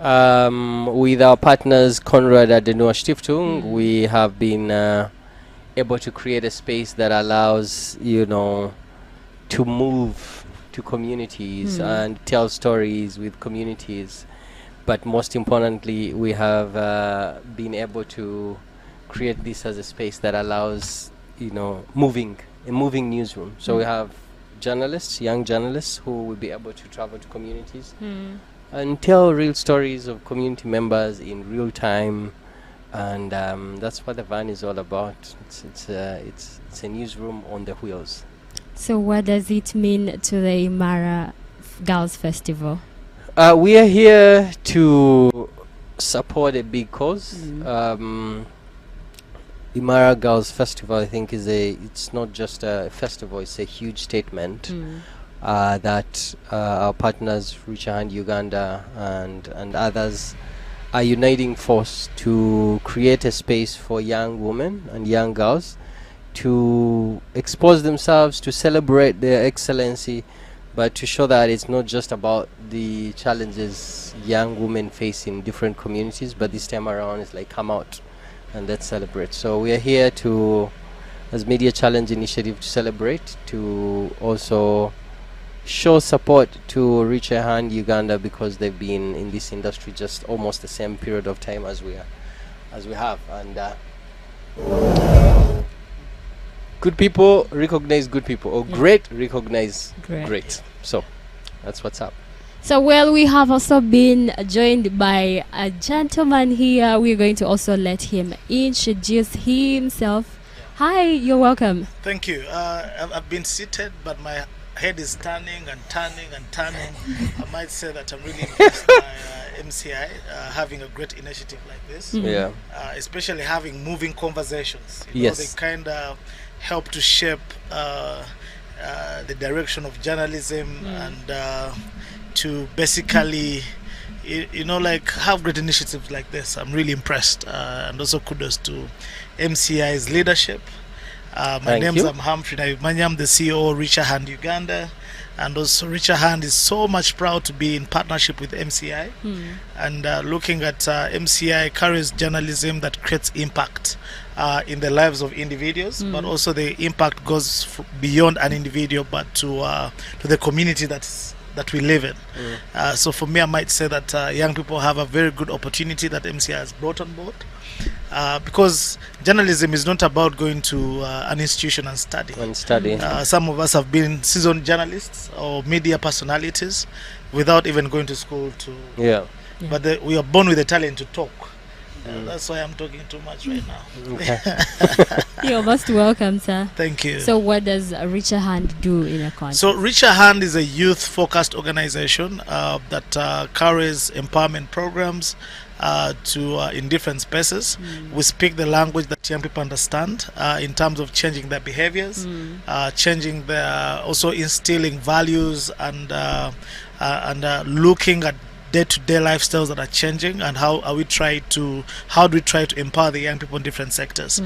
With our partners Conrad Adenauer Stiftung, we have been able to create a space that allows, to move to communities and tell stories with communities. But most importantly, we have been able to create this as a space that allows, a moving newsroom. So we have journalists, young journalists, who will be able to travel to communities and tell real stories of community members in real time. And that's what the van is all about. It's a newsroom on the wheels. So what does it mean to the IMARA Girls Festival? We are here to support a big cause. IMARA Girls Festival, I think, it's not just a festival, it's a huge statement that our partners, Richer Hand Uganda and others, are uniting force to create a space for young women and young girls to expose themselves, to celebrate their excellency, but to show that it's not just about the challenges young women face in different communities, but this time around it's like, come out and let's celebrate. So we are here to, as Media Challenge Initiative, to celebrate, to also show support to Richer Hand Uganda, because they've been in this industry just almost the same period of time as we have. And good people recognize good people, or great recognize great. So that's what's up. So, well, we have also been joined by a gentleman here. We're going to also let him introduce himself. Hi, you're welcome. Thank you. I've been seated, but my head is turning and turning and turning. I might say that I'm really impressed by MCI having a great initiative like this. Yeah. Especially having moving conversations. Yes. They kind of help to shape the direction of journalism and to basically, like have great initiatives like this. I'm really impressed. And also kudos to MCI's leadership. My name is Humphrey Naimanya. I'm the CEO of Richer Hand Uganda, and also Richer Hand is so much proud to be in partnership with MCI and looking at MCI carries journalism that creates impact in the lives of individuals, but also the impact goes beyond an individual, but to the community that we live in. So for me, I might say that young people have a very good opportunity that MCI has brought on board. Because journalism is not about going to an institution and study. Some of us have been seasoned journalists or media personalities without even going to school to. But we are born with the talent to talk. That's why I'm talking too much right now. Okay. You're most welcome, sir. Thank you. So what does Richer Hand do in a context? So Richer Hand is a youth-focused organization that carries empowerment programs in different spaces. We speak the language that young people understand in terms of changing their behaviors, changing their, also instilling values and looking at day-to-day lifestyles that are changing, and how do we try to empower the young people in different sectors.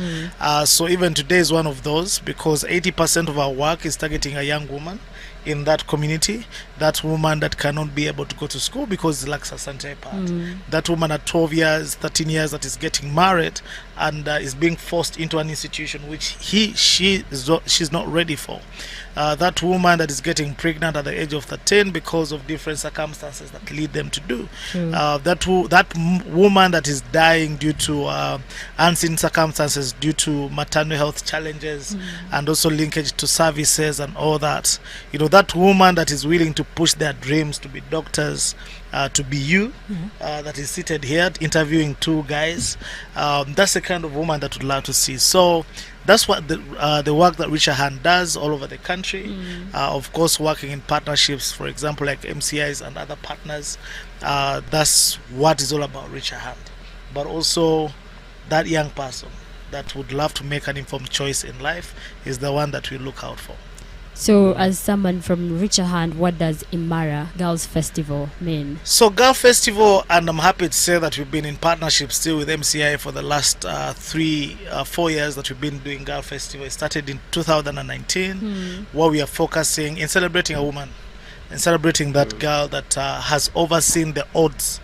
So even today is one of those, because 80% of our work is targeting a young woman in that community, that woman that cannot be able to go to school because it lacks a certain part. That woman at 12 years, 13 years that is getting married and is being forced into an institution which she's not ready for. That woman that is getting pregnant at the age of 13 because of different circumstances that lead them to do. That woman that is dying due to unseen circumstances, due to maternal health challenges and also linkage to services and all that. That woman that is willing to push their dreams to be doctors, to be you, that is seated here interviewing two guys. That's the kind of woman that would love to see. So That's what the work that Richer Hand does all over the country. Of course, working in partnerships, for example, like MCIs and other partners. That's what is all about Richer Hand. But also, that young person that would love to make an informed choice in life is the one that we look out for. So, as someone from Richer Hand, what does IMARA Girls Festival mean? So, Girl Festival, and I'm happy to say that we've been in partnership still with MCI for the last 4 years that we've been doing Girl Festival. It started in 2019, where we are focusing in celebrating a woman and celebrating that girl that has overseen the odds.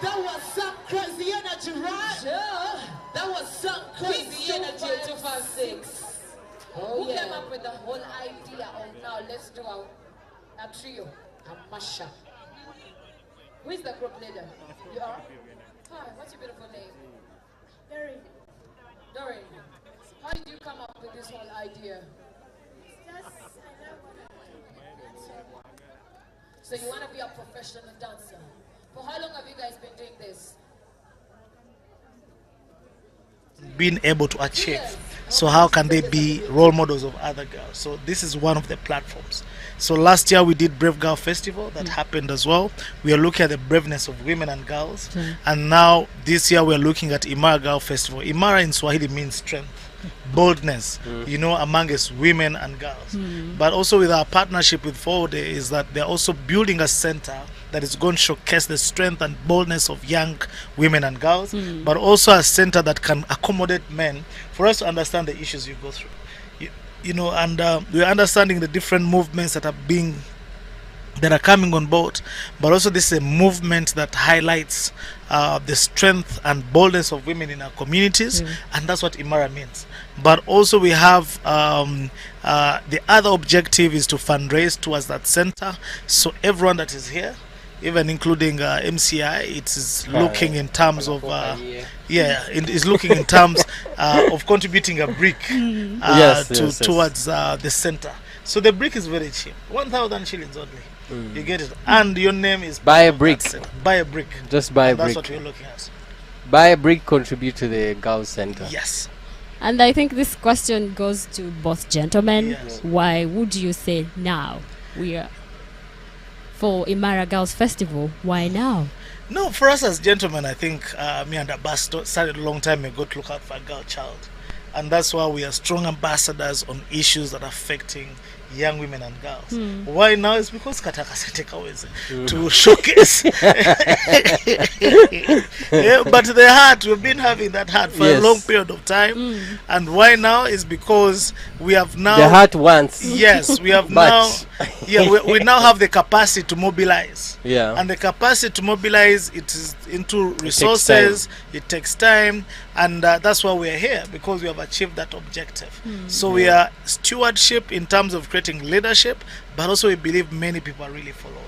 That was some crazy energy, right? Yeah. That was some crazy energy. 256. Who came up with the whole idea of now let's do a trio, a mashup? Who is the group leader? You are? Hi, what's your beautiful name? Doreen. Doreen, how did you come up with this whole idea? So you want to be a professional dancer. For how long have you guys been doing this? Being able to achieve. So how can they be role models of other girls? So this is one of the platforms. So last year we did Brave Girl Festival that happened as well. We are looking at the braveness of women and girls. And now this year we are looking at IMARA Girl Festival. IMARA in Swahili means strength, boldness, you know, amongst women and girls. But also with our partnership with Forward is that they're also building a center that is going to showcase the strength and boldness of young women and girls, but also a center that can accommodate men for us to understand the issues you go through. You know, and we're understanding the different movements that are coming on board, but also this is a movement that highlights the strength and boldness of women in our communities, and that's what IMARA means. But also we have the other objective is to fundraise towards that center. So everyone that is here, even including MCI, it is looking in terms of it is looking in terms of contributing a brick towards the center. So the brick is very cheap, 1,000 shillings only. You get it, and your name is buy a brick. Buy a brick. Just buy a brick. That's what we're looking at. Buy a brick, contribute to the girls' center. Yes. And I think this question goes to both gentlemen. Yes. Why would you say now? We are for IMARA Girls Festival. Why now? No, for us as gentlemen, I think me and Abbas started a long time ago to look out for a girl child. And that's why we are strong ambassadors on issues that are affecting young women and girls. Why now? It's because Kataka Seteka to showcase. Yeah, but the heart, we've been having that heart for a long period of time. And why now is because we have now... The heart wants. Yes, we have now... Yeah, we now have the capacity to mobilize. Yeah. And the capacity to mobilize, it is into resources, it takes time, and that's why we're here, because we have achieved that objective. So we are stewardship in terms of creating leadership, but also we believe many people are really following.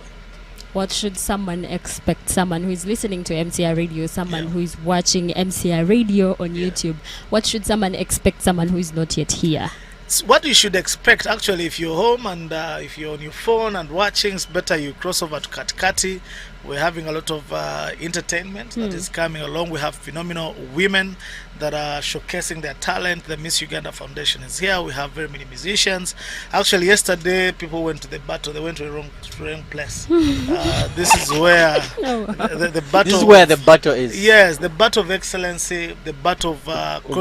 What should someone expect? Someone who is listening to MCI Radio, someone who is watching MCI Radio on YouTube. What should someone expect? Someone who is not yet here. What you should expect, actually, if you're home and if you're on your phone and watching, it's better you cross over to Katikati. We're having a lot of entertainment that is coming along. We have phenomenal women that are showcasing their talent. The Miss Uganda Foundation is here. We have very many musicians. Actually, yesterday, people went to the battle. They went to the wrong place. This is where the battle... This is where the battle is. Yes, the battle of excellency, the battle of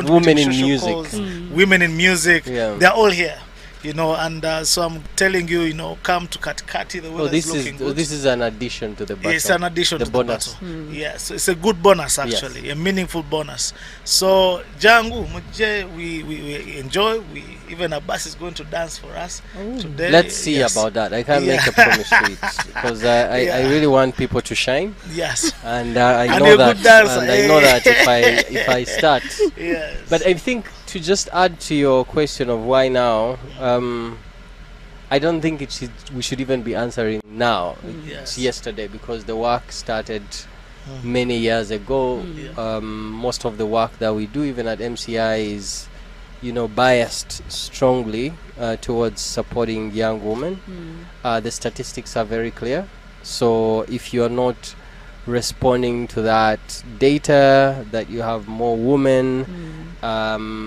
women in music. Cause, women in music. Yeah. They're all here. You know, and so I'm telling you, you know, come to Katikati. The weather is looking good. This is an addition to the battle. It's an addition to bonus. the battle. Yes, it's a good bonus, actually, a meaningful bonus. So, Jangu, we enjoy. Even Abbas is going to dance for us today. Let's see about that. I can't make a promise to it, because I really want people to shine. Yes. And I know that. And I know that if I start. Yes. But I think, to just add to your question of why now, I don't think we should even be answering now. It's yesterday, because the work started many years ago. Most of the work that we do, even at MCI, is, you know, biased strongly towards supporting young women. The statistics are very clear. So if you are not responding to that data, that you have more women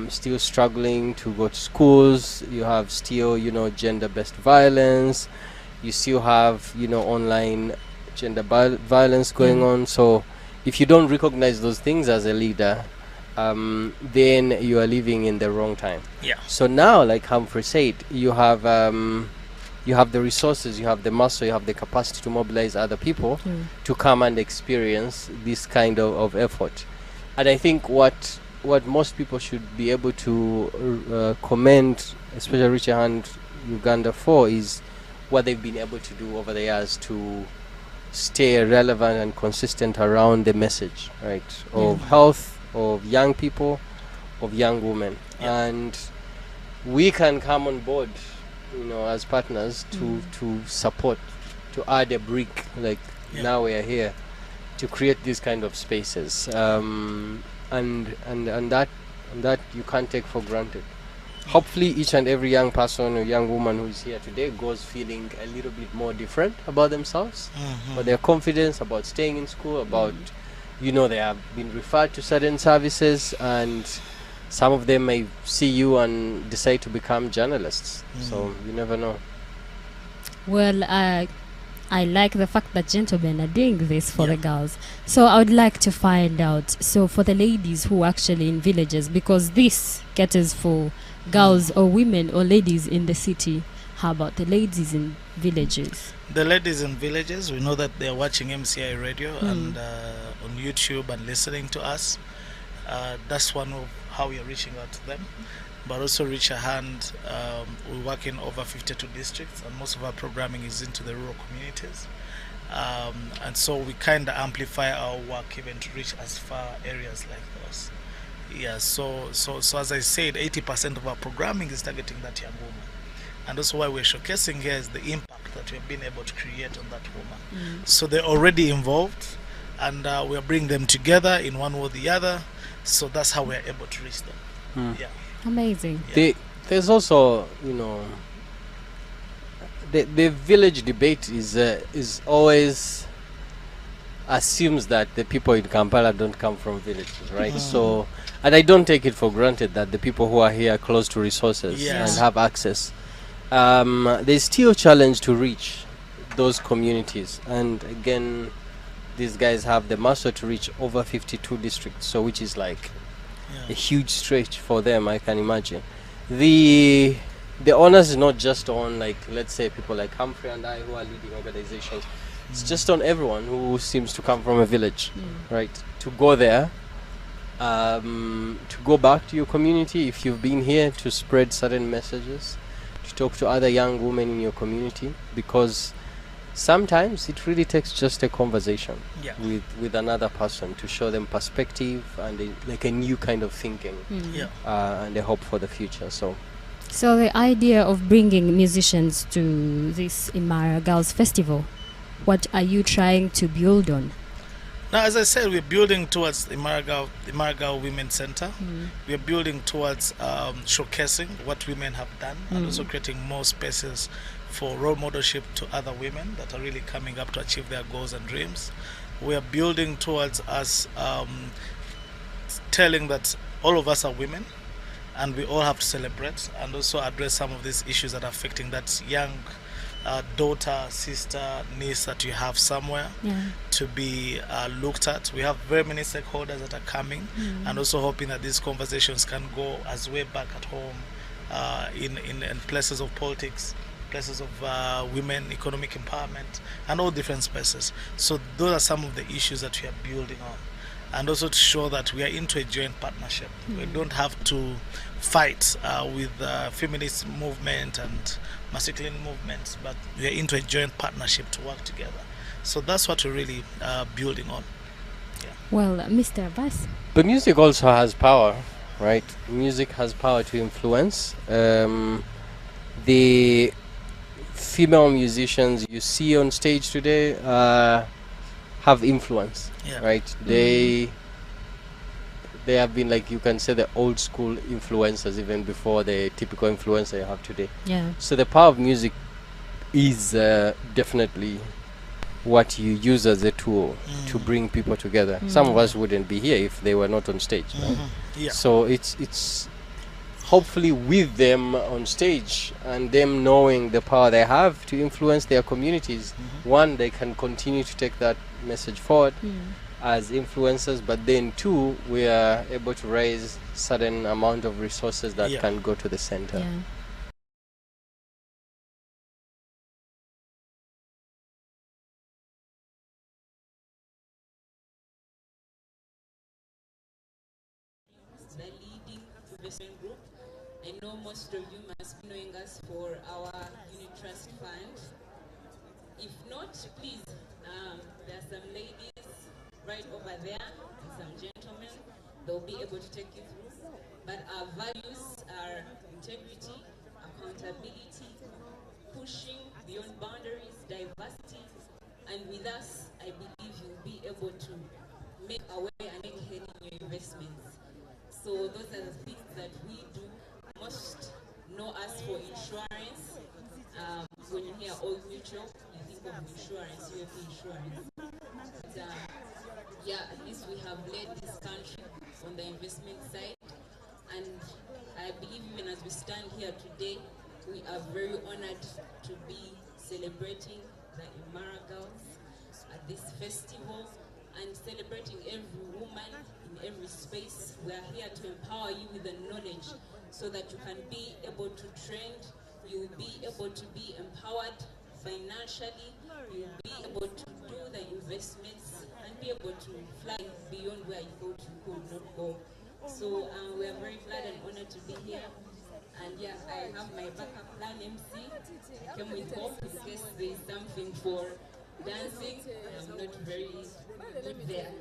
still struggling to go to schools, you have still, you know, gender-based violence, you still have, you know, online gender violence going on. So if you don't recognize those things as a leader, then you are living in the wrong time. So now, like Humphrey said, you have the resources, you have the muscle, you have the capacity to mobilize other people to come and experience this kind of effort. And I think what most people should be able to commend, especially Reach a Hand Uganda, for, is what they've been able to do over the years to stay relevant and consistent around the message, right, of health, of young people, of young women. And we can come on board, you know, as partners to support, to add a brick, like now we are here to create these kind of spaces, and that you can't take for granted. Hopefully each and every young person or young woman who is here today goes feeling a little bit more different about themselves, about their confidence, about staying in school, about, you know, they have been referred to certain services, and some of them may see you and decide to become journalists. So you never know. Well, I like the fact that gentlemen are doing this for the girls. So I would like to find out, so for the ladies who are actually in villages, because this caters for girls or women or ladies in the city, how about the ladies in villages? The ladies in villages, we know that they're watching MCI Radio and on YouTube and listening to us. That's one of how we are reaching out to them. But also Reach a Hand, we work in over 52 districts, and most of our programming is into the rural communities. And so we kind of amplify our work even to reach as far areas like those. Yeah, so as I said, 80% of our programming is targeting that young woman. And that's why we're showcasing here is the impact that we've been able to create on that woman. So they're already involved, and we're bringing them together in one way or the other. So that's how we're able to reach them. Yeah. Amazing. There's also, you know, the village debate is always assumes that the people in Kampala don't come from villages, right? So, and I don't take it for granted that the people who are here are close to resources and have access. There's still a challenge to reach those communities, and again, these guys have the muscle to reach over 52 districts, so which is like a huge stretch for them, I can imagine. The onus is not just on, like, let's say people like Humphrey and I who are leading organizations. It's just on everyone who seems to come from a village, right? To go there, to go back to your community if you've been here, to spread certain messages, to talk to other young women in your community, because sometimes it really takes just a conversation with another person to show them perspective and like a new kind of thinking and a hope for the future. So the idea of bringing musicians to this IMARA Girls Festival, what are you trying to build on? Now, as I said, we're building towards the IMARA Girl Women's Center. We're building towards showcasing what women have done and also creating more spaces for role modelship to other women that are really coming up to achieve their goals and dreams. We are building towards us telling that all of us are women and we all have to celebrate and also address some of these issues that are affecting that young daughter, sister, niece that you have somewhere to be looked at. We have very many stakeholders that are coming and also hoping that these conversations can go as way back at home in places of politics, places of women, economic empowerment, and all different spaces. So those are some of the issues that we are building on. And also to show that we are into a joint partnership. We don't have to fight with feminist movement and masculine movements, but we are into a joint partnership to work together. So that's what we're really building on. Well, Mr. Abbas? But music also has power, right? Music has power to influence. The female musicians you see on stage today have influence, right? They have been, like, you can say, the old school influencers even before the typical influencer you have today. So the power of music is definitely what you use as a tool to bring people together. Some of us wouldn't be here if they were not on stage, right? So it's hopefully with them on stage and them knowing the power they have to influence their communities, one, they can continue to take that message forward as influencers, but then two, we are able to raise certain amount of resources that can go to the center. The leading investment group. I know most of you must be knowing us for our unit trust fund. If not, please, there are some ladies right over there and some gentlemen. They'll be able to take you through. But our values are integrity, accountability, pushing beyond boundaries, diversity, and with us, I believe you'll be able to make our way and make head in your investments. So those are the things that we do. Most know us for insurance. When you hear Old Mutual, you think of insurance, UFP insurance. But at least we have led this country on the investment side. And I believe even as we stand here today, we are very honored to be celebrating the IMARA girls at this festival and celebrating every woman in every space. We are here to empower you with the knowledge so that you can be able to trend, you will be able to be empowered financially, you will be able to do the investments and be able to fly beyond where you thought you could not go. So we are very glad and honored to be here. And I have my backup plan MC. I came with hope in case there is something for dancing. I'm not very good there.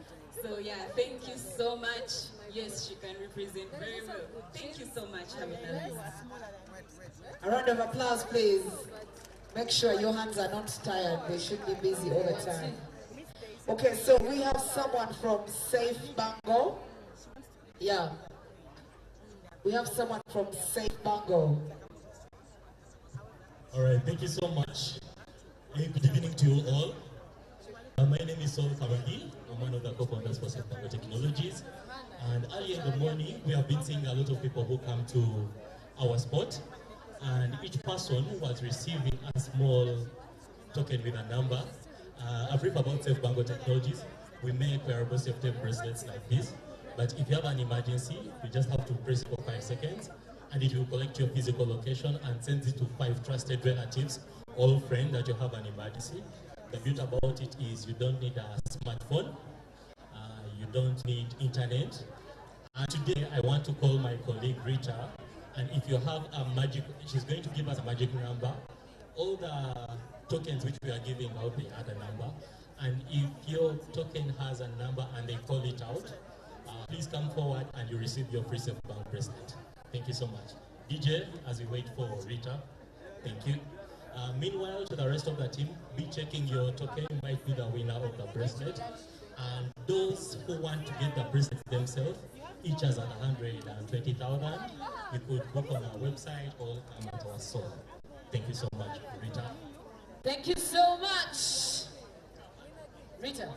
So thank you so much. Yes, she can represent very well. Thank you so much. Have a nice day. A round of applause, please. Make sure your hands are not tired. They should be busy all the time. Okay, so we have someone from Safe Bango. We have someone from Safe Bango. All right, thank you so much. Good evening to you all. My name is Saul Kabandi. I'm one of the co-founders for Safe Bango Technologies. And early in the morning, we have been seeing a lot of people who come to our spot. And each person was receiving a small token with a number. A brief about Safe Bango Technologies. We make wearable safety bracelets like this. But if you have an emergency, you just have to press it for 5 seconds. And it will collect your physical location and send it to 5 trusted relatives, all friends that you have an emergency. The beauty about it is you don't need a smartphone, you don't need internet. And today I want to call my colleague Rita, and if you have a magic, she's going to give us a magic number. All the tokens which we are giving out, they add a number. And if your token has a number and they call it out, please come forward and you receive your free Safe Bango bracelet. Thank you so much. DJ, as we wait for Rita, thank you. Meanwhile, to the rest of the team, be checking your token. You might be the winner of the bracelet. And those who want to get the bracelet themselves, each has 120,000. You could book on our website or come at our store. Thank you so much, Rita. Thank you so much. Rita,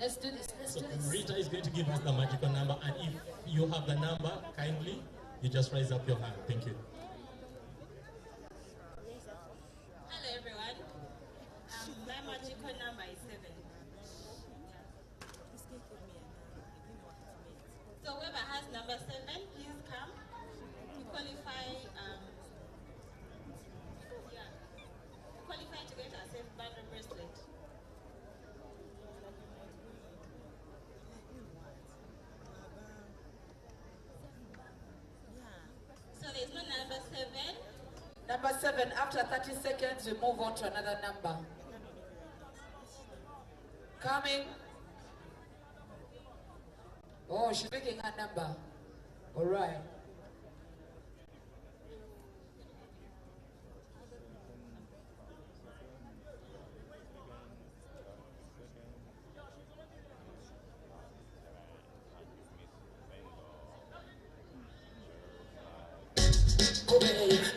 let's do this. Let's do this. Rita is going to give us the magical number, and if you have the number, kindly, you just raise up your hand. Thank you. Hello everyone. My magical number is 7. So whoever has number 7, please come. You qualify. You qualify to get a Safe Bango bracelet. So there's no number 7. Number 7, after 30 seconds, we move on to another number. Coming. Oh, she's making a number. All right.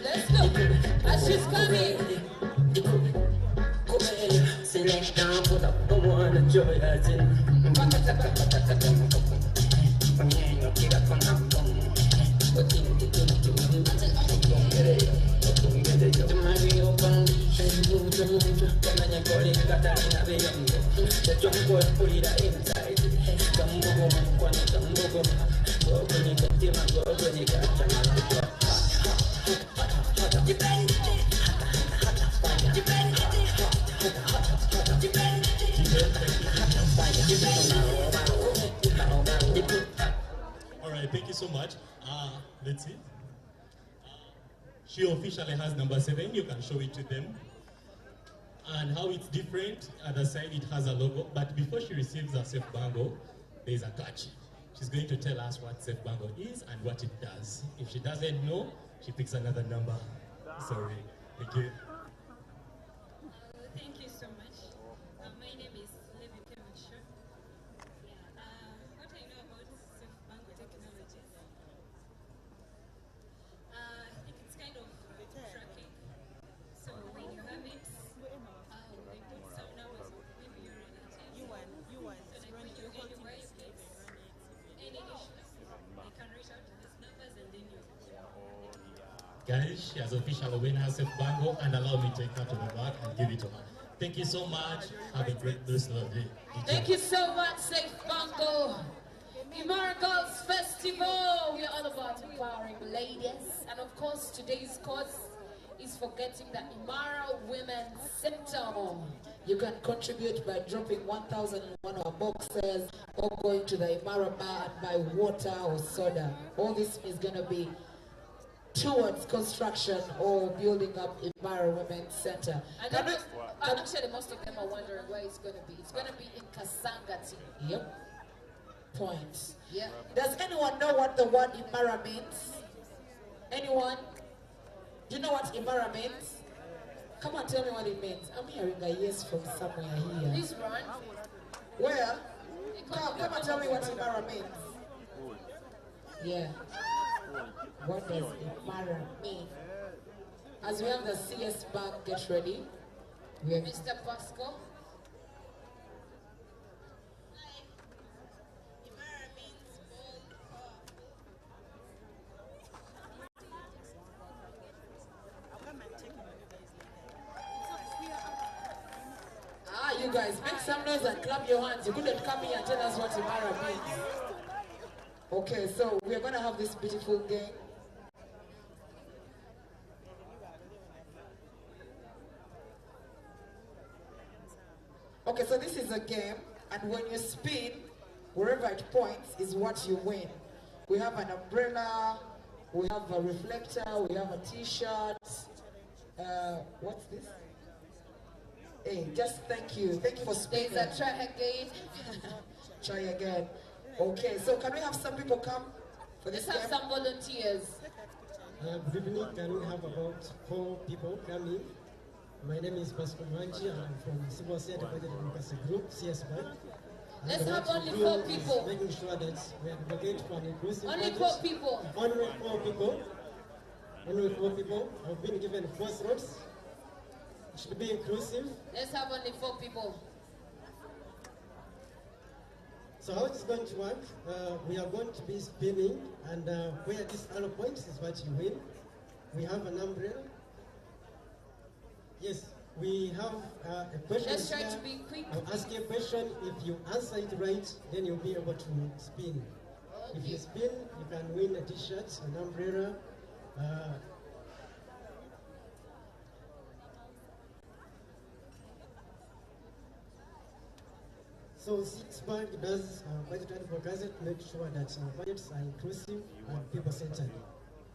Let's go. As she's coming. Select down, put up the one joy as in. All right, thank you so much. Let's see. She officially has number 7. You can show it to them. And how it's different, at the side it has a logo. But before she receives a Safe Bango, there's a catch. She's going to tell us what Safe Bango is and what it does. If she doesn't know, she picks another number. Sorry. Thank you. Thank you so much. My name is Levi Kemusha. What I know about Safe Bango Technologies, I think it's kind of tracking. So when you have it, they put some numbers of maybe your relatives. So like when you anywhere you get any issues, they can reach out to these numbers and then you. Guys, she has officially won her Safe Bango, and allow me to take her to the back and give it to her. Thank you so much. Have a great rest of the day. Thank you so much, Safe Bango. IMARA Girls Festival. We are all about empowering ladies. And of course, today's cause is for getting the IMARA Women's Center. You can contribute by dropping 1,000 in one of our boxes or going to the IMARA bar and buy water or soda. All this is going to be towards construction or building up IMARA Women's Center. And actually, most of them are wondering where it's going to be. It's going to be in Kasangati. Yep. Point. Yeah. Does anyone know what the word IMARA means? Anyone? Do you know what IMARA means? Come on, tell me what it means. I'm hearing a yes from somewhere here. Please run. Where? Come and tell me what IMARA means. Yeah. What does IMARA mean? As we have the CS Bank, get ready. Mr. Pascal. you guys. Make some noise and clap your hands. You couldn't come here and tell us what IMARA means. Okay, so we're going to have this beautiful game. Okay, so this is a game, and when you spin, wherever it points is what you win. We have an umbrella, we have a reflector, we have a t-shirt. What's this? Hey, just thank you. Thank you for spinning. There's a try again. Try again. Okay, so can we have some people come for this Let's have game? some volunteers. Good evening. Can we have about 4 people coming? My name is Pascal Manji, and I'm from Civil Society Budget Advocacy Group, CSB. Let's have only 4 people. Making sure that we advocate for an inclusive Only budget. 4 people. Only 4 people. Only 4 people have been given 4 slots. It should be inclusive. Let's have only 4 people. So how it's going to work, we are going to be spinning, and where this arrow points is what you win. We have an umbrella. Yes, we have a question. Let's try here. to be quick. I'll ask you a question. If you answer it right, then you'll be able to spin. Okay. If you spin, you can win a t-shirt, an umbrella. So Sixpack does budget advocacy to make sure that budgets are inclusive and people-centered.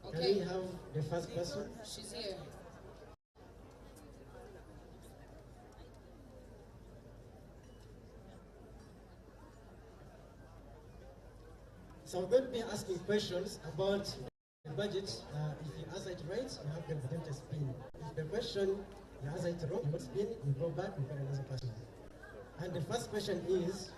Okay. Can we have the first person? She's here. So I'm going to be asking questions about the budget. If you answer it right, you have the opportunity to spin. If the question you answer it wrong, you won't spin, you go back, you get another person. And the first question is,